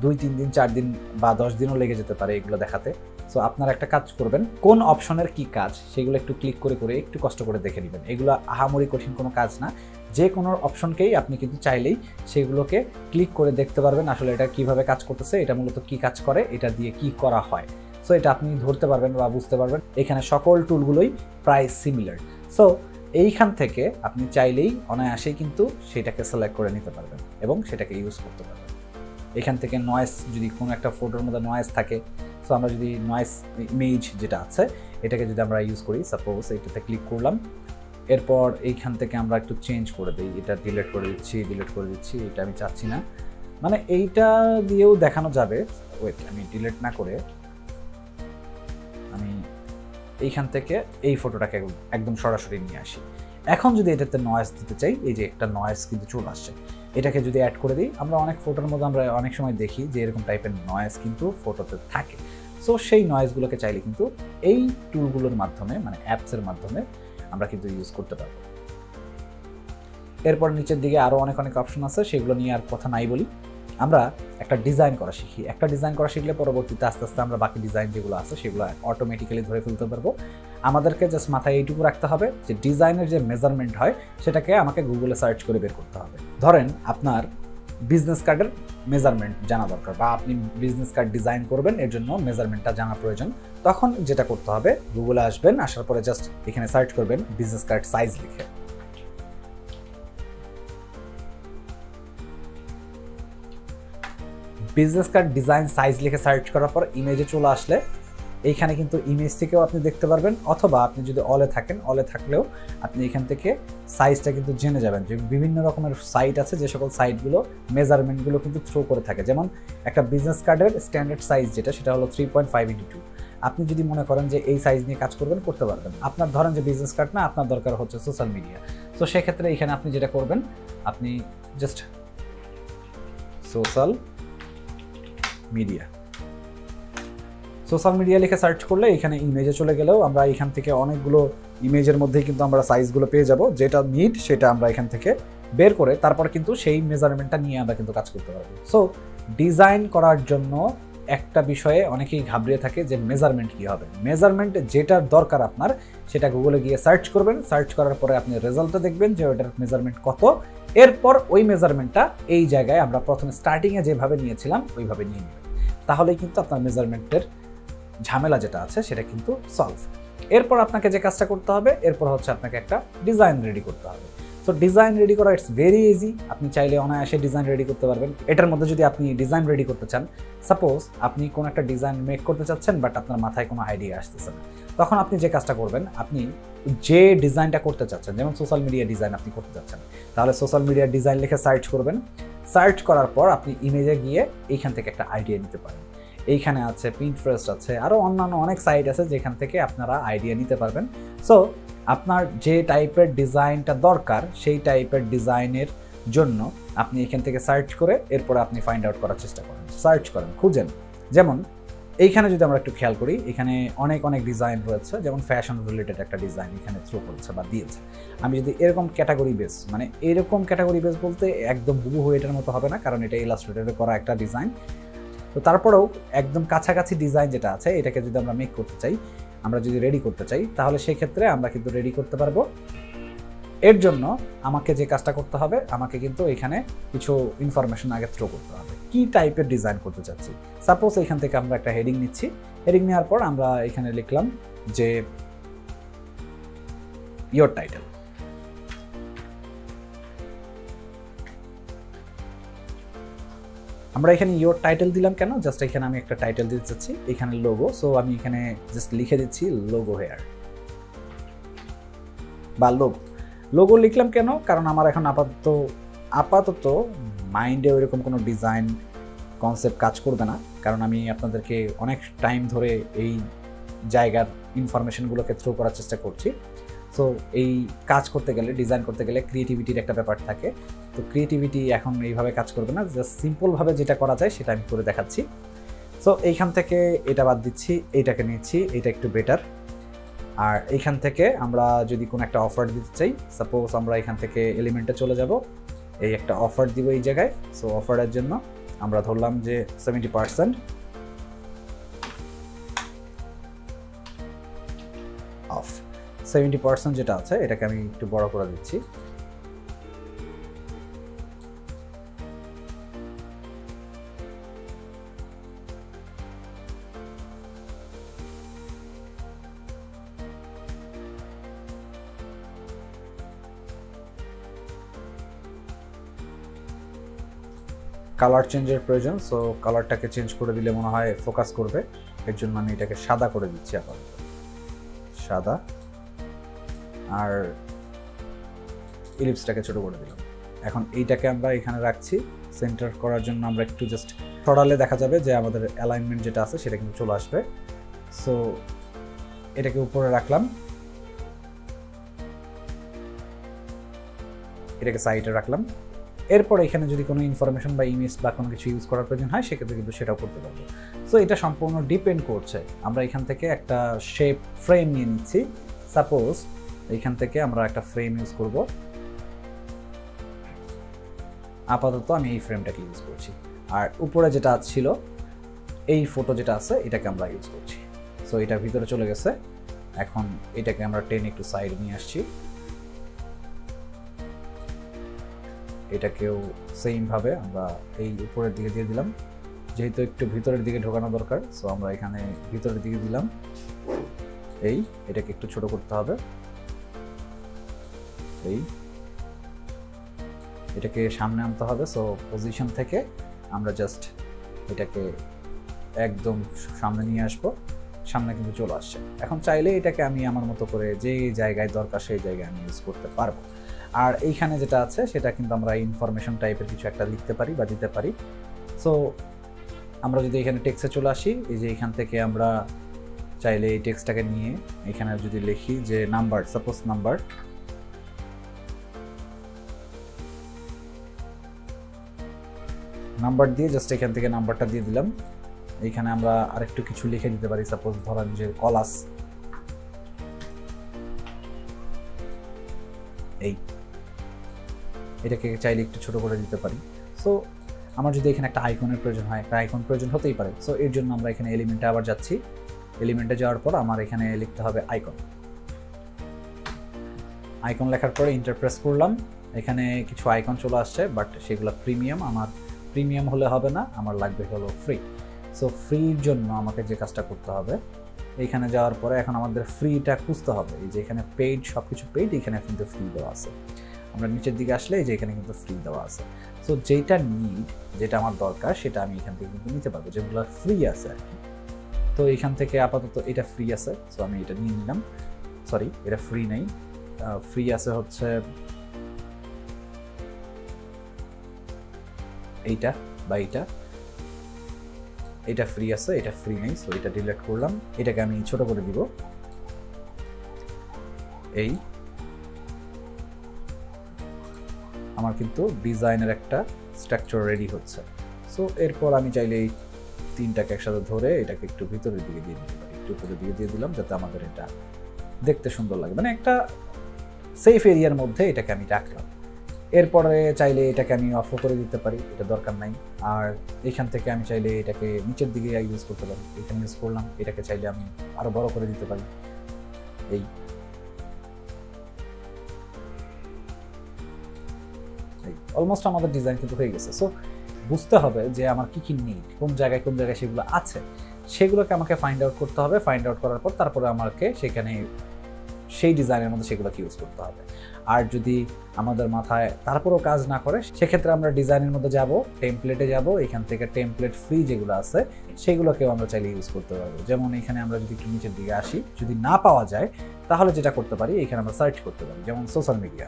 Speaker 1: 2-3 দিন 4 দিন বা 10 দিনও লেগে যেতে পারে এগুলো দেখাতে। সো আপনারা একটা কাজ করবেন, কোন অপশনের কি কাজ সেগুলো একটু ক্লিক করে করে একটু কষ্ট করে দেখে নেবেন। এগুলো আহামরি কঠিন কোনো কাজ না, যে কোনো অপশনকেই আপনি কিন্তু চাইলেই সেগুলোকে ক্লিক করে দেখতে পারবেন আসলে এটা কিভাবে কাজ করতেছে, এটা মূলত কি কাজ করে, এটা দিয়ে কি করা হয়। সো এটা আপনি ধরতে পারবেন বা বুঝতে পারবেন। এখানে সকল টুলগুলোই প্রায় সিমিলার। সো এইখান থেকে আপনি চাইলেই অনায়াসেই কিন্তু সেটাকে সিলেক্ট করে নিতে পারবেন এবং সেটাকে ইউজ করতে পারবেন। এখান থেকে নয়েজ, যদি কোনো একটা ফটোর মধ্যে নয়েজ থাকে, সো আমরা যদি নয়েজ ইমেজ যেটা আছে এটাকে যদি আমরা ইউজ করি, সাপোজ এইটাতে ক্লিক করলাম, এরপর এইখান থেকে আমরা একটু চেঞ্জ করে দিই, এটা ডিলিট করে দিচ্ছি, এটা আমি চাচ্ছি না, মানে এইটা দিয়েও দেখানো যাবে। ওয়েট, আমি ডিলিট না করে আমি এইখান থেকে এই ফটোটাকে একদম সরাসরি নিয়ে আসি। এখন যদি এটাতে নয়েজ দিতে চাই, এই যে একটা নয়েজ কিন্তু চলে আসছে, এটাকে যদি অ্যাড করে দিই, আমরা অনেক ফটোর মধ্যে আমরা অনেক সময় দেখি যে এরকম টাইপের নয়েজ কিন্তু ফটোতে থাকে। সো সেই নয়েজগুলোকে চাইলে কিন্তু এই টুলগুলোর মাধ্যমে, মানে অ্যাপসের মাধ্যমে আমরা কিন্তু ইউজ করতে পারবো। এরপর নিচের দিকে আরও অনেক অপশন আছে, সেগুলো নিয়ে আর কথা নাই বলি। আমরা একটা ডিজাইন করা শিখি, একটা ডিজাইন করা শিখলে পরবর্তীতে আস্তে আস্তে আমরা বাকি ডিজাইন যেগুলো আছে সেগুলো অটোমেটিক্যালি ধরে ফেলতে পারবো। আমাদেরকে জাস্ট মাথায় এইটুকু রাখতে হবে যে ডিজাইনের যে মেজারমেন্ট হয় সেটাকে আমাকে গুগলে সার্চ করে বের করতে হবে। ধরেন আপনার বিজনেস কার্ডের মেজারমেন্ট জানা দরকার, বা আপনি বিজনেস কার্ড ডিজাইন করবেন, এর জন্য মেজারমেন্টটা জানা প্রয়োজন। তখন যেটা করতে হবে, গুগলে আসবেন, আসার পরে জাস্ট এখানে সার্চ করবেন বিজনেস কার্ড সাইজ লিখে। বিজনেস কার্ড ডিজাইন সাইজ লিখে সার্চ করার পর ইমেজে চলে আসলে এইখানে কিন্তু ইমেজ থেকেও আপনি দেখতে পারবেন, অথবা আপনি যদি অলে থাকেন, অলে থাকলেও আপনি এখান থেকে সাইজটা কিন্তু জেনে যাবেন যে বিভিন্ন রকমের সাইট আছে, যে সকল সাইটগুলো মেজারমেন্টগুলো কিন্তু থ্রো করে থাকে। যেমন একটা বিজনেস কার্ডের স্ট্যান্ডার্ড সাইজ যেটা, সেটা হলো 3.5x2। আপনি যদি মনে করেন যে এই সাইজ নিয়ে কাজ করবেন, করতে পারবেন। আপনার ধরেন যে বিজনেস কার্ড না, আপনার দরকার হচ্ছে সোশ্যাল মিডিয়া। তো সেক্ষেত্রে এখানে আপনি যেটা করবেন, আপনি জাস্ট সোশ্যাল মিডিয়া লিখে সার্চ করলে এখানে ইমেজে চলে গেলেও আমরা এখান থেকে অনেকগুলো ইমেজের মধ্যেই কিন্তু আমরা সাইজগুলো পেয়ে যাব, যেটা নিড সেটা আমরা এখান থেকে বের করে তারপর কিন্তু সেই মেজারমেন্টটা নিয়ে আমরা কিন্তু কাজ করতে পারবো। সো ডিজাইন করার জন্য একটা বিষয়ে অনেকেই ঘাবড়িয়ে থাকে যে মেজারমেন্ট কী হবে। মেজারমেন্ট যেটার দরকার আপনার, সেটা গুগলে গিয়ে সার্চ করবেন, সার্চ করার পরে আপনি রেজাল্টটা দেখবেন যে ওটার মেজারমেন্ট কত। এরপর ওই মেজারমেন্টটা এই জায়গায় আমরা প্রথমে স্টার্টিংয়ে যেভাবে নিয়েছিলাম ওইভাবে নিয়ে নেবেন, তাহলেই কিন্তু আপনার মেজারমেন্টের ঝামেলা যেটা আছে সেটা কিন্তু সলভ। এরপর আপনাকে যে কাজটা করতে হবে, এরপর হচ্ছে আপনাকে একটা ডিজাইন রেডি করতে হবে। সো ডিজাইন রেডি করা ইটস ভেরি ইজি। আপনি চাইলে অনায়াসে ডিজাইন রেডি করতে পারবেন। এটার মধ্যে যদি আপনি ডিজাইন রেডি করতে চান, সাপোজ আপনি কোনো একটা ডিজাইন মেক করতে চাচ্ছেন বাট আপনার মাথায় কোনো আইডিয়া আসতেছে না, তখন আপনি যে কাজটা করবেন, আপনি যে ডিজাইনটা করতে চাচ্ছেন, যেমন সোশ্যাল মিডিয়া ডিজাইন আপনি করতে চাচ্ছেন, তাহলে সোশ্যাল মিডিয়া ডিজাইন লিখে সার্চ করবেন। সার্চ করার পর আপনি ইমেজে গিয়ে এইখান থেকে একটা আইডিয়া নিতে পারেন। এইখানে আছে পিন্টারেস্ট আছে, আরও অন্যান্য অনেক সাইট আছে যেখান থেকে আপনারা আইডিয়া নিতে পারবেন। সো আপনার যে টাইপের ডিজাইনটা দরকার সেই টাইপের ডিজাইনের জন্য আপনি এখান থেকে সার্চ করে এরপরে আপনি ফাইন্ড আউট করার চেষ্টা করেন, সার্চ করেন, খুঁজেন। যেমন এইখানে যদি আমরা একটু খেয়াল করি, এখানে অনেক ডিজাইন রয়েছে, যেমন ফ্যাশন রিলেটেড একটা ডিজাইন এখানে থ্রো করেছে বা দিয়েছে। আমি যদি এরকম ক্যাটাগরি বেস, মানে এরকম ক্যাটাগরি বেস বলতে একদম হুবহু এটার মতো হবে না, কারণ এটা ইলাস্ট্রেটরে করা একটা ডিজাইন। তো তারপরেও একদম কাছাকাছি ডিজাইন যেটা আছে এটাকে যদি আমরা মেক করতে চাই, আমরা যদি রেডি করতে চাই, তাহলে সেই ক্ষেত্রে আমরা কিন্তু রেডি করতে পারবো। এর জন্য আমাকে যে কাজটা করতে হবে, আমাকে কিন্তু এখানে কিছু ইনফরমেশন আগে থ্রো করতে হবে, কি টাইপের ডিজাইন করতে চাচ্ছি। সাপোজ এখান থেকে আমরা একটা হেডিং নিচ্ছি, হেডিং নেওয়ার পর আমরা এখানে লিখলাম যে ইয়োর টাইটেল। আমরা এখানে ইয়োর টাইটেল দিলাম কেন, জাস্ট এখানে আমি একটা টাইটেল দিতে চাচ্ছি, এখানে লোগো, সো আমি এখানে জাস্ট লিখে দিচ্ছি লোগো হেয়ার বা লোগো লিখলাম কেন, কারণ আমার এখন আপাতত মাইন্ডে ওইরকম কোনো ডিজাইন কনসেপ্ট কাজ করবে না, কারণ আমি আপনাদেরকে অনেক টাইম ধরে এই জায়গার ইনফরমেশনগুলোকে থ্রো করার চেষ্টা করছি। সো এই কাজ করতে গেলে, ডিজাইন করতে গেলে ক্রিয়েটিভিটির একটা ব্যাপার থাকে, তো ক্রিয়েটিভিটি এখন এইভাবে কাজ করবে না, জাস্ট সিম্পলভাবে যেটা করা যায় সেটা আমি করে দেখাচ্ছি। সো এইখান থেকে এটা বাদ দিচ্ছি, এইটাকে নিচ্ছি, এটা একটু বেটার। আর এইখান থেকে আমরা যদি কোনো একটা অফার দিতে চাই, সাপোজ আমরা এখান থেকে এলিমেন্টে চলে যাব, এই একটা অফার দিব এই জায়গায়। সো অফারের জন্য আমরা ধরলাম যে 70% অফ। 70% যেটা আছে এটাকে আমি একটু বড় করে দিচ্ছি। কালার চেঞ্জের প্রয়োজন, সো কালারটাকে চেঞ্জ করে দিলে মনে হয় ফোকাস করবে, এর জন্য আমি এটাকে সাদা করে দিচ্ছি আপাতত, সাদা। আর ইলিপসটাকে ছোট করে দিলাম। এখন এইটাকে আমরা এখানে রাখছি, সেন্টার করার জন্য আমরা একটু জাস্ট সরালে দেখা যাবে যে আমাদের অ্যালাইনমেন্ট যেটা আছে সেটা কিন্তু চলে আসবে। সো এটাকে উপরে রাখলাম, এটাকে সাইডে রাখলাম। এরপর এখানে যদি কোনো ইনফরমেশন বা ইমেজ বা কোনো কিছু ইউজ করার প্রয়োজন হয় সেক্ষেত্রে কিন্তু সেটাও করতে পারবো। সো এটা সম্পূর্ণ ডিপেন্ড করছে, আমরা এখান থেকে একটা শেপ ফ্রেম নিয়ে নিচ্ছি। সাপোজ এখান থেকে আমরা একটা ফ্রেম ইউজ করব, আপাতত আমি এই ফ্রেমটাকে ইউজ করছি। আর উপরে যেটা ছিল এই ফটো যেটা আছে এটাকে আমরা ইউজ করছি। সো এটার ভিতরে চলে গেছে। এখন এটাকে আমরা টেনে একটু সাইড নিয়ে আসছি, এটাকেও সেমভাবে আমরা এই উপরের দিকে দিয়ে দিলাম, যেহেতু একটু ভিতরের দিকে ঢোকানো দরকার। সো আমরা এখানে ভিতরের দিকে দিলাম, এটাকে একটু ছোট করতে হবে, এটাকে সামনে আনতে হবে। সো পজিশন থেকে আমরা জাস্ট এটাকে একদম সামনে নিয়ে আসবো, সামনে কিন্তু চলে আসছে। এখন চাইলে এটাকে আমি আমার মতো করে যে জায়গায় দরকার সেই জায়গায় আমি ইউজ করতে পারবো। আর এইখানে যেটা আছে সেটা কিন্তু আমরা ইনফরমেশন টাইপের কিছু একটা লিখতে পারি বা দিতে পারি। সো আমরা যদি এখানে টেক্সটে চলে আসি, এই যে এখান থেকে আমরা চাইলে এই টেক্সটটাকে নিয়ে এখানে যদি লিখি যে নাম্বার, সাপোজ নাম্বার দিয়ে জাস্ট এখান থেকে নাম্বারটা দিয়ে দিলাম। এইখানে আমরা আরেকটু কিছু লিখে দিতে পারি, সাপোজ ধরেন যে কলাস, এটাকে চাইলে একটু ছোট করে দিতে পারি। সো আমার যদি এখানে একটা আইকনের প্রয়োজন হয়, একটা আইকন প্রয়োজন হতেই পারে। সো এর জন্য আমরা এখানে এলিমেন্টে আবার যাচ্ছি, এলিমেন্টে যাওয়ার পর আমার এখানে লিখতে হবে আইকন লেখার পরে এন্টার প্রেস করলাম। এখানে কিছু আইকন চলে আসছে, বাট সেগুলো প্রিমিয়াম, আমার প্রিমিয়াম হলে হবে না, আমার লাগবে হলো ফ্রি। সো ফ্রির জন্য আমাকে যে কাজটা করতে হবে, এইখানে যাওয়ার পরে এখন আমাদের ফ্রিটা খুঁজতে হবে। এই যে এখানে পেইড, সব কিছু পেইড, এখানে কিন্তু ফ্রি দেওয়া আছে। আমরা নিচের দিকে আসলে এই যে এখানে কিন্তু ফ্রি দেওয়া আছে। সো যেটা নিড, যেটা আমার দরকার সেটা আমি এখান থেকে কিন্তু নিতে পারবো, যেগুলো ফ্রি আছে আর কি। তো এখান থেকে আপাতত এটা ফ্রি আছে, সো আমি এটা নিয়ে নিলাম। সরি, এটা ফ্রি নেই, ফ্রি আছে হচ্ছে এইটা বা এটা ফ্রি আছে, এটা ফ্রি নেই, সো এটা ডিলিট করলাম। এটাকে আমি ছোট করে দিব, আমার কিন্তু ডিজাইনের একটা স্ট্রাকচার রেডি হচ্ছে। সো এরপর আমি চাইলে এই তিনটাকে একসাথে ধরে এটাকে একটু ভিতরের দিকে দিয়ে দিতে পারি, একটু উপরের দিকে দিয়ে দিলাম যাতে আমাদের এটা দেখতে সুন্দর লাগে, মানে একটা সেফ এরিয়ার মধ্যে এটাকে আমি রাখলাম। এরপরে চাইলে এটাকে আমি অফও করে দিতে পারি, এটা দরকার নাই। আর এখান থেকে আমি চাইলে এটাকে নিচের দিকে ইউজ করতে পারি, এখানে ইউজ করলাম। এটাকে চাইলে আমি আরো বড় করে দিতে পারি, অলমোস্ট আমাদের ডিজাইন কিন্তু হয়ে গেছে। সো বুঝতে হবে যে আমার কি নিড, কোন জায়গায় সেগুলো আছে, সেগুলোকে আমাকে ফাইন্ড আউট করতে হবে। ফাইন্ড আউট করার পর তারপরে আমাকে সেখানে সেই ডিজাইনের মধ্যে সেগুলোকে ইউজ করতে হবে। আর যদি আমাদের মাথায় তারপরও কাজ না করে, সেক্ষেত্রে আমরা ডিজাইনের মধ্যে যাব, টেমপ্লেটে যাব, এখান থেকে টেমপ্লেট ফ্রি যেগুলো আছে সেগুলোকেও আমরা চাইলে ইউজ করতে পারবো। যেমন এখানে আমরা যদি একটু নিচের দিকে আসি, যদি না পাওয়া যায় তাহলে যেটা করতে পারি, এখানে আমরা সার্চ করতে পারি, যেমন সোশ্যাল মিডিয়া।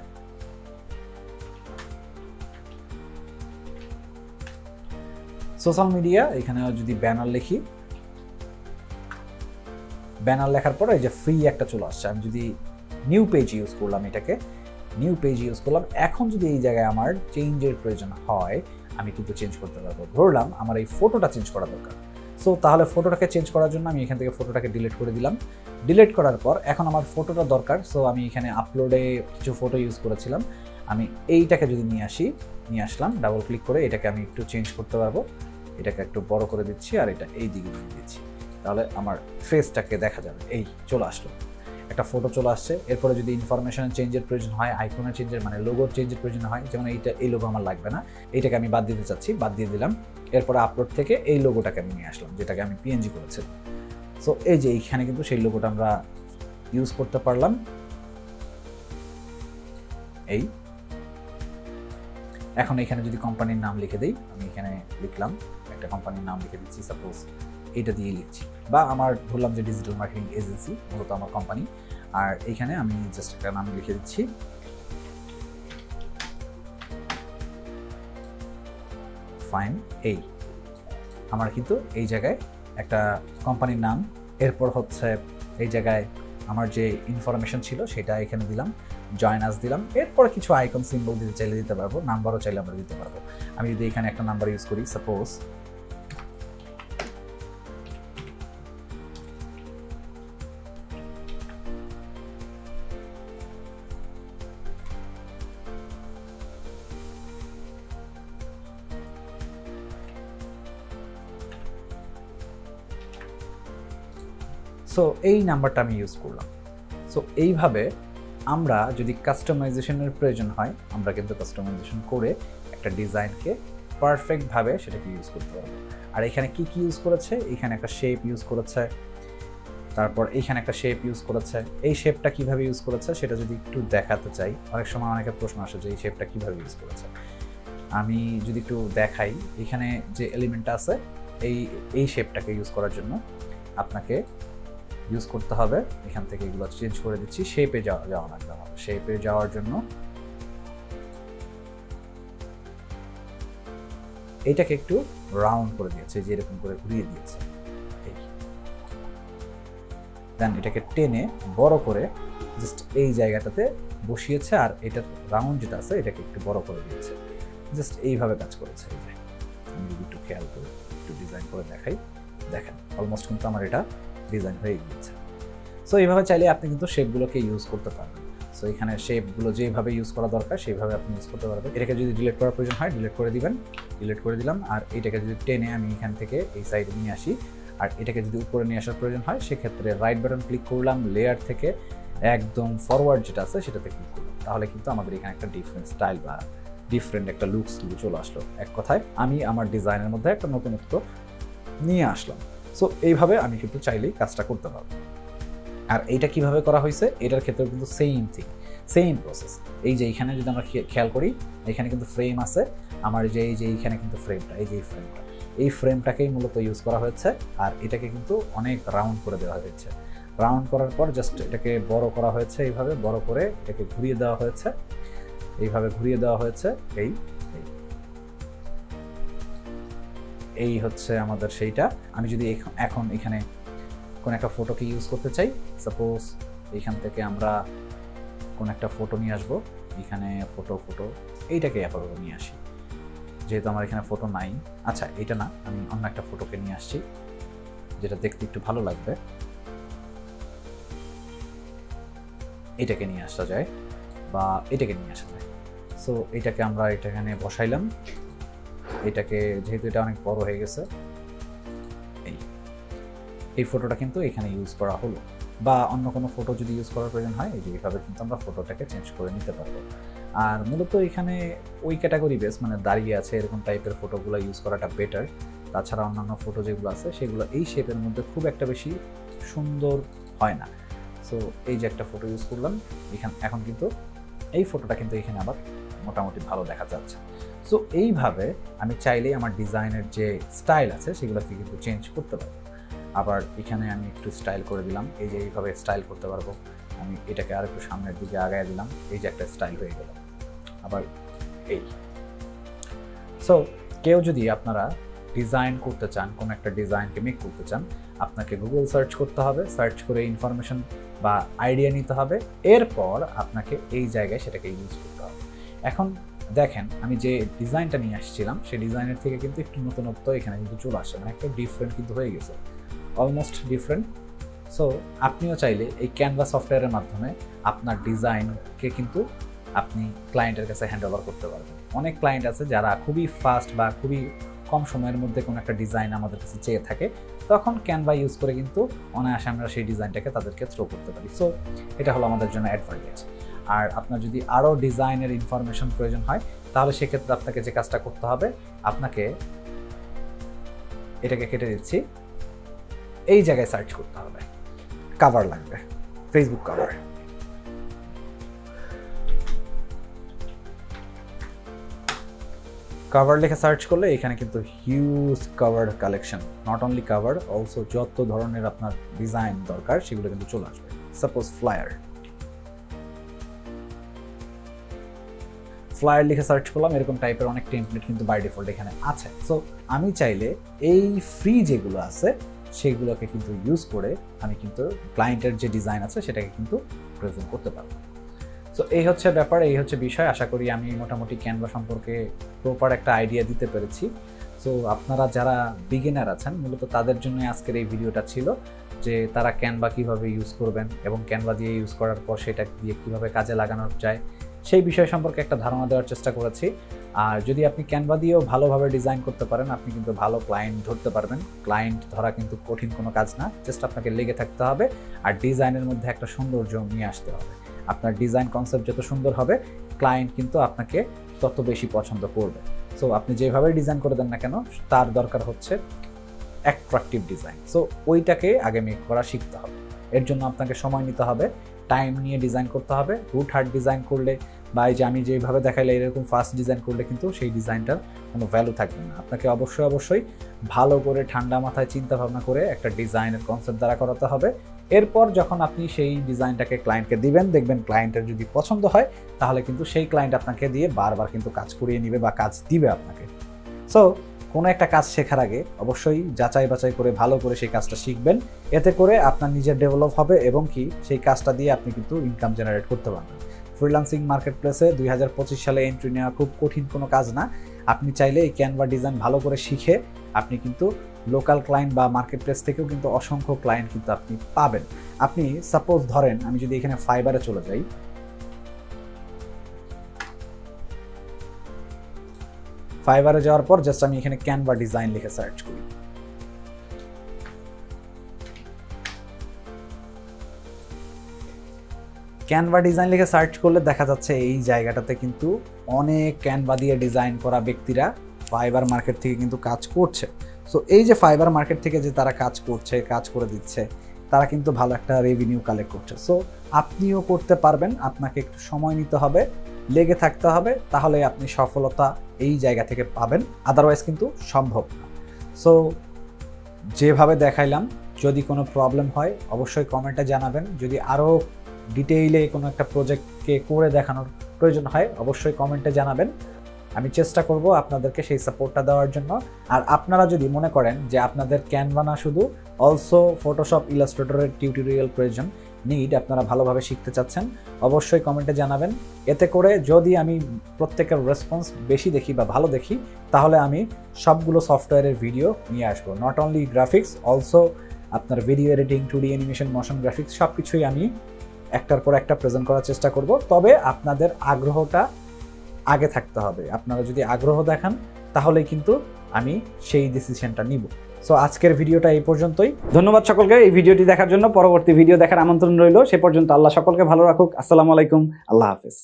Speaker 1: সোশ্যাল মিডিয়া এখানে যদি ব্যানার লিখি, ব্যানার লেখার পরে এই যে ফ্রি একটা চলে আসছে। আমি যদি নিউ পেজ ইউজ করলাম, এটাকে নিউ পেজ ইউজ করলাম, এখন যদি এই জায়গায় আমার চেঞ্জের প্রয়োজন হয় আমি কিন্তু চেঞ্জ করতে পারবো। ধরলাম আমার এই ফটোটা চেঞ্জ করা দরকার, সো তাহলে ফটোটাকে চেঞ্জ করার জন্য আমি এখান থেকে ফটোটাকে ডিলিট করে দিলাম। ডিলিট করার পর এখন আমার ফটোটা দরকার, সো আমি এখানে আপলোডে কিছু ফটো ইউজ করেছিলাম, আমি এইটাকে যদি নিয়ে আসলাম, ডাবল ক্লিক করে এটাকে আমি একটু চেঞ্জ করতে পারবো। এটাকে একটু বড় করে দিচ্ছি আর এটা এই দিকে নিয়ে দিচ্ছি, তাহলে আমার ফেসটাকে দেখা যাবে। এই চলে আসলো, একটা ফটো চলে আসছে। এরপরে যদি ইনফরমেশনের চেঞ্জের প্রয়োজন হয়, আইকনের চেঞ্জের মানে লোগোর চেঞ্জের প্রয়োজন হয়, যেমন এই লোগো আমার লাগবে না, এইটাকে আমি বাদ দিতে চাচ্ছি, বাদ দিয়ে দিলাম। এরপরে আপলোড থেকে এই লোগোটাকে আমি নিয়ে আসলাম, যেটাকে আমি পিএনজি করেছিলাম। সো এই যে এইখানে কিন্তু সেই লোগোটা আমরা ইউজ করতে পারলাম। এই এখন এখানে যদি কোম্পানির নাম লিখে দিই, আমি এখানে লিখলাম একটা কোম্পানির নাম লিখে দিচ্ছি, সাপোজ এটা দিয়ে লিখছি, বা আমার ধরলাম যে ডিজিটাল মার্কেটিং এজেন্সি মূলত আমার কোম্পানি, আর এখানে আমি জাস্ট একটা নাম লিখে দিচ্ছি, ফাইন। এই আমার কিন্তু এই জায়গায় একটা কোম্পানির নাম, এরপর হচ্ছে এই জায়গায় আমার যে ইনফরমেশন ছিল সেটা এখানে দিলাম, জয়েন আস দিলাম। এরপর কিছু আইকন সিম্বল দিতে চাইলে দিতে পারবো, নাম্বারও চাইলে আমরা দিতে পারবো। আমি যদি এখানে একটা নাম্বার ইউজ করি, সাপোজ সো এই নাম্বারটা আমি ইউজ করলাম। সো এইভাবে আমরা যদি কাস্টমাইজেশনের প্রয়োজন হয়, আমরা কিন্তু কাস্টমাইজেশন করে একটা ডিজাইনকে পারফেক্টভাবে সেটাকে ইউজ করতে পারবো। আর এখানে কি কি ইউজ করেছে, এখানে একটা শেপ ইউজ করেছে, তারপর এইখানে একটা শেপ ইউজ করেছে। এই শেপটা কিভাবে ইউজ করেছে সেটা যদি একটু দেখাতে চাই, অনেক সময় অনেকের প্রশ্ন আসে যে এই শেপটা কিভাবে ইউজ করেছে। আমি যদি একটু দেখাই, এখানে যে এলিমেন্টটা আছে এই শেপটাকে ইউজ করার জন্য আপনাকে ইউজ করতে হবে, এখান থেকে এগুলো চেঞ্জ করে দিচ্ছি, শেপে যাওয়া লাগবে। শেপে যাওয়ার জন্য এইটাকে একটু রাউন্ড করে দিয়েছে, যে এরকম করে ঘুরিয়ে দিয়েছে। দেন এটাকে টেনে বড় করে জাস্ট এই জায়গাটাতে বসিয়েছে, আর এটা রাউন্ড যেটা আছে এটাকে একটু বড় করে দিয়েছে, জাস্ট এইভাবে কাজ করেছে। এই যে আমি যদি একটু খেয়াল করে একটু ডিজাইন করে দেখাই, দেখেন অলমোস্ট কিন্তু আমার এটা ডিজাইন হয়ে গিয়েছে। সো এইভাবে চাইলে আপনি কিন্তু শেপগুলোকে ইউজ করতে পারবেন। সো এখানে শেপগুলো যেভাবে ইউজ করা দরকার সেইভাবে আপনি ইউজ করতে পারবেন। এটাকে যদি ডিলিট করার প্রয়োজন হয় ডিলিট করে দিবেন, ডিলিট করে দিলাম। আর এটাকে যদি টেনে আমি এখান থেকে এই সাইডে নিয়ে আসি, আর এটাকে যদি উপরে নিয়ে আসার প্রয়োজন হয় সেক্ষেত্রে রাইট বাটন ক্লিক করলাম, লেয়ার থেকে একদম ফরওয়ার্ড যেটা আছে সেটাতে ক্লিক করলাম, তাহলে কিন্তু আমাদের এখানে একটা ডিফারেন্ট স্টাইল বা ডিফারেন্ট একটা লুকস কিন্তু চলে আসলো। এক কথায় আমি আমার ডিজাইনের মধ্যে একটা নতুনত্ব নিয়ে আসলাম। সো এইভাবে আমি কিন্তু চাইলেই কাজটা করতে পারবো। আর এইটা কিভাবে করা হয়েছে এটার ক্ষেত্রেও কিন্তু সেম থিং, সেম প্রসেস। এই যে এইখানে যদি আমরা খেয়াল করি, এখানে কিন্তু ফ্রেম আছে আমার, যে এই যে এইখানে কিন্তু ফ্রেমটা, এই যে এই ফ্রেমটাকেই মূলত ইউজ করা হয়েছে। আর এটাকে কিন্তু অনেক রাউন্ড করে দেওয়া হয়েছে। রাউন্ড করার পর জাস্ট এটাকে বড় করা হয়েছে, এইভাবে বড় করে এটাকে ঘুরিয়ে দেওয়া হয়েছে, এইভাবে ঘুরিয়ে দেওয়া হয়েছে। এই হচ্ছে আমাদের সেইটা। আমি যদি এখন এখানে কোন একটা ফটোকে ইউজ করতে চাই, সাপোজ এইখান থেকে আমরা কোন একটা ফটো নিয়ে আসবো, এখানে ফটো এইটাকে আপাতত নিয়ে আসি, যেহেতু আমার এখানে ফটো নাই। আচ্ছা এটা না, আমি অন্য একটা ফটোকে নিয়ে আসছি যেটা দেখতে একটু ভালো লাগবে, এটাকে নিয়ে আসা যায় বা এটাকে নিয়ে আসা যায়। সো এটাকে আমরা এখানে বসাইলাম, এটাকে যেহেতু এটা অনেক বড় হয়ে গেছে, এই ফটোটা কিন্তু এখানে ইউজ করা হলো। বা অন্য কোনো ফটো যদি ইউজ করার প্রয়োজন হয়, এই যে এইভাবে কিন্তু আমরা ফটোটাকে চেঞ্জ করে নিতে পারবো। আর মূলত এখানে ওই ক্যাটাগরি বেস মানে দাঁড়িয়ে আছে এরকম টাইপের ফটোগুলো ইউজ করাটা বেটার। তাছাড়া অন্যান্য ফটো যেগুলো আছে সেগুলো এই শেপের মধ্যে খুব একটা বেশি সুন্দর হয় না। সো এই যে একটা ফটো ইউজ করলাম এখন কিন্তু এই ফটোটা কিন্তু এখানে আবার মোটামুটি ভালো দেখা যাচ্ছে। সো এইভাবে আমি চাইলেই আমার ডিজাইনের যে স্টাইল আছে সেগুলোকে কিন্তু চেঞ্জ করতে পারবো। আবার এখানে আমি একটু স্টাইল করে দিলাম, এই যে এইভাবে স্টাইল করতে পারবো। আমি এটাকে আর একটু সামনের দিকে আগায় দিলাম, এই যে একটা স্টাইল হয়ে গেল। আবার এই সো কেউ যদি আপনারা ডিজাইন করতে চান, কোনো একটা ডিজাইনকে মেক করতে চান, আপনাকে গুগল সার্চ করতে হবে, সার্চ করে ইনফরমেশন বা আইডিয়া নিতে হবে, এরপর আপনাকে এই জায়গায় সেটাকে ইউজ করতে হবে। এখন দেখেন আমি যে ডিজাইনটা নিয়ে আসছিলাম সেই ডিজাইনের থেকে কিন্তু একটু নতুনত্ব এখানে কিন্তু চলে আসে, মানে একটা ডিফারেন্ট কিন্তু হয়ে গেছে, অলমোস্ট ডিফারেন্ট। সো আপনিও চাইলে এই ক্যানভা সফটওয়্যারের মাধ্যমে আপনার ডিজাইনকে কিন্তু আপনি ক্লায়েন্টের কাছে হ্যান্ড ওভার করতে পারবেন। অনেক ক্লায়েন্ট আছে যারা খুবই ফাস্ট বা খুবই কম সময়ের মধ্যে কোনো একটা ডিজাইন আমাদের কাছে চেয়ে থাকে, তখন ক্যানভা ইউজ করে কিন্তু অনায়াসে আমরা সেই ডিজাইনটাকে তাদেরকে থ্রো করতে পারি। সো এটা হলো আমাদের জন্য অ্যাডভান্টেজ। আর আপনার যদি আরও ডিজাইনের ইনফরমেশন প্রয়োজন হয় তাহলে সেক্ষেত্রে আপনাকে যে কাজটা করতে হবে, আপনাকে এটাকে কেটে দিচ্ছি, এই জায়গায় সার্চ করতে হবে, কভার লাগবে, ফেসবুক কভার। কভার লিখে সার্চ করলে এখানে কিন্তু huge cover collection, not only cover, also যত ধরনের আপনার ডিজাইন দরকার সেগুলো কিন্তু চলে আসবে। সাপোজ ফ্লায়ার লিখে সার্চ করলাম, এরকম টাইপের অনেক টেমপ্লেট কিন্তু বাই ডিফল্ট এখানে আছে। সো আমি চাইলে এই ফ্রি যেগুলো আছে সেগুলোকে কিন্তু ইউজ করে আমি কিন্তু ক্লায়েন্টের যে ডিজাইন আছে সেটাকে কিন্তু প্রেজেন্ট করতে পারবো। সো এই হচ্ছে ব্যাপার, এই হচ্ছে বিষয়। আশা করি আমি মোটামুটি ক্যানভা সম্পর্কে প্রপার একটা আইডিয়া দিতে পেরেছি। সো আপনারা যারা বিগিনার আছেন মূলত তাদের জন্য আজকের এই ভিডিওটা ছিল, যে তারা ক্যানভা কীভাবে ইউজ করবেন এবং ক্যানভা দিয়ে ইউজ করার পর সেটা দিয়ে কীভাবে কাজে লাগানো যায় সেই বিষয় সম্পর্কে একটা ধারণা দেওয়ার চেষ্টা করেছি। আর যদি আপনি ক্যানভা দিয়েও ভালোভাবে ডিজাইন করতে পারেন, আপনি কিন্তু ভালো ক্লায়েন্ট ধরতে পারবেন। ক্লায়েন্ট ধরা কিন্তু কঠিন কোনো কাজ না, জাস্ট আপনাকে লেগে থাকতে হবে আর ডিজাইনের মধ্যে একটা সৌন্দর্য নিয়ে আসতে হবে। আপনার ডিজাইন কনসেপ্ট যত সুন্দর হবে ক্লায়েন্ট কিন্তু আপনাকে তত বেশি পছন্দ করবে। সো আপনি যেভাবে ডিজাইন করে দেন না কেন তার দরকার হচ্ছে অ্যাট্রাকটিভ ডিজাইন। সো ওইটাকে আগে মেক করা শিখতে হবে। এর জন্য আপনাকে সময় নিতে হবে, টাইম নিয়ে ডিজাইন করতে হবে। রুট হার্ড ডিজাইন করলে বা এই যে আমি যেভাবে দেখাইলে এরকম ফাস্ট ডিজাইন করলে কিন্তু সেই ডিজাইনটার কোনো ভ্যালু থাকবে না। আপনাকে অবশ্যই ভালো করে ঠান্ডা মাথায় চিন্তা ভাবনা করে একটা ডিজাইনের কনসেপ্ট দ্বারা করাতে হবে। এরপর যখন আপনি সেই ডিজাইনটাকে ক্লায়েন্টকে দিবেন, দেখবেন ক্লায়েন্টের যদি পছন্দ হয় তাহলে কিন্তু সেই ক্লায়েন্ট আপনাকে দিয়ে বারবার কিন্তু কাজ করিয়ে নেবে বা কাজ দিবে আপনাকে। সো কোনো একটা কাজ শেখার আগে অবশ্যই যাচাই বাছাই করে ভালো করে সেই কাজটা শিখবেন, এতে করে আপনার নিজের ডেভেলপ হবে এবং কি সেই কাজটা দিয়ে আপনি কিন্তু ইনকাম জেনারেট করতে পারবেন। ফ্রিল্যান্সিং মার্কেট প্লেসে 2025 সালে এন্ট্রি নেওয়া খুব কঠিন কোনো কাজ না। আপনি চাইলে এই ক্যানভা ডিজাইন ভালো করে শিখে আপনি কিন্তু লোকাল ক্লায়েন্ট বা মার্কেট প্লেস থেকেও কিন্তু অসংখ্য ক্লায়েন্ট কিন্তু আপনি পাবেন। আপনি সাপোজ ধরেন আমি যদি এখানে ফাইবারে চলে যাই, ফাইবারে যাওয়ার পর জাস্ট আমি এখানে ক্যানভা ডিজাইন লিখে সার্চ করি, ক্যানভা ডিজাইন লিখে সার্চ করলে দেখা যাচ্ছে এই জায়গাটাতে কিন্তু অনেক ক্যানভা দিয়ে ডিজাইন করা ব্যক্তিরা ফাইবার মার্কেট থেকে কিন্তু কাজ করছে। সো এই যে ফাইবার মার্কেট থেকে যে তারা কাজ করছে, কাজ করে দিচ্ছে, তারা কিন্তু ভালো একটা রেভিনিউ কালেক্ট করছে। সো আপনিও করতে পারবেন, আপনাকে একটু সময় নিতে হবে, লেগে থাকতে হবে, তাহলে আপনি সফলতা এই জায়গা থেকে পাবেন, আদারওয়াইজ কিন্তু সম্ভব না। সো যেভাবে দেখাইলাম, যদি কোনো প্রবলেম হয় অবশ্যই কমেন্টে জানাবেন। যদি আরও ডিটেইলে কোনো একটা প্রজেক্টকে করে দেখানোর প্রয়োজন হয় অবশ্যই কমেন্টে জানাবেন, আমি চেষ্টা করব আপনাদেরকে সেই সাপোর্টটা দেওয়ার জন্য। আর আপনারা যদি মনে করেন যে আপনাদের ক্যানভা না শুধু অলসো ফটোশপ, ইলাস্ট্রেটরের টিউটোরিয়াল প্রয়োজন, আপনারা ভালোভাবে শিখতে চাচ্ছেন, অবশ্যই কমেন্টে জানাবেন। এতে করে যদি আমি প্রত্যেকের রেসপন্স বেশি দেখি বা ভালো দেখি তাহলে আমি সবগুলো সফটওয়্যারের ভিডিও নিয়ে আসবো, নট অনলি গ্রাফিক্স, অলসো আপনার video editing, 2D animation, motion graphics সব কিছুই আমি একটার পর একটা প্রেজেন্ট করার চেষ্টা করব। তবে আপনাদের আগ্রহটা আগে থাকতে হবে। আপনারা যদি আগ্রহ দেখান তাহলেই কিন্তু আমি সেই ডিসিশনটা নিব। সো আজকের ভিডিওটা এই পর্যন্তই। ধন্যবাদ সকলকে এই ভিডিওটি দেখার জন্য। পরবর্তী ভিডিও দেখার আমন্ত্রণ রইল। সে পর্যন্ত আল্লাহ সকলকে ভালো রাখুক। আসসালামু আলাইকুম, আল্লাহ হাফেজ।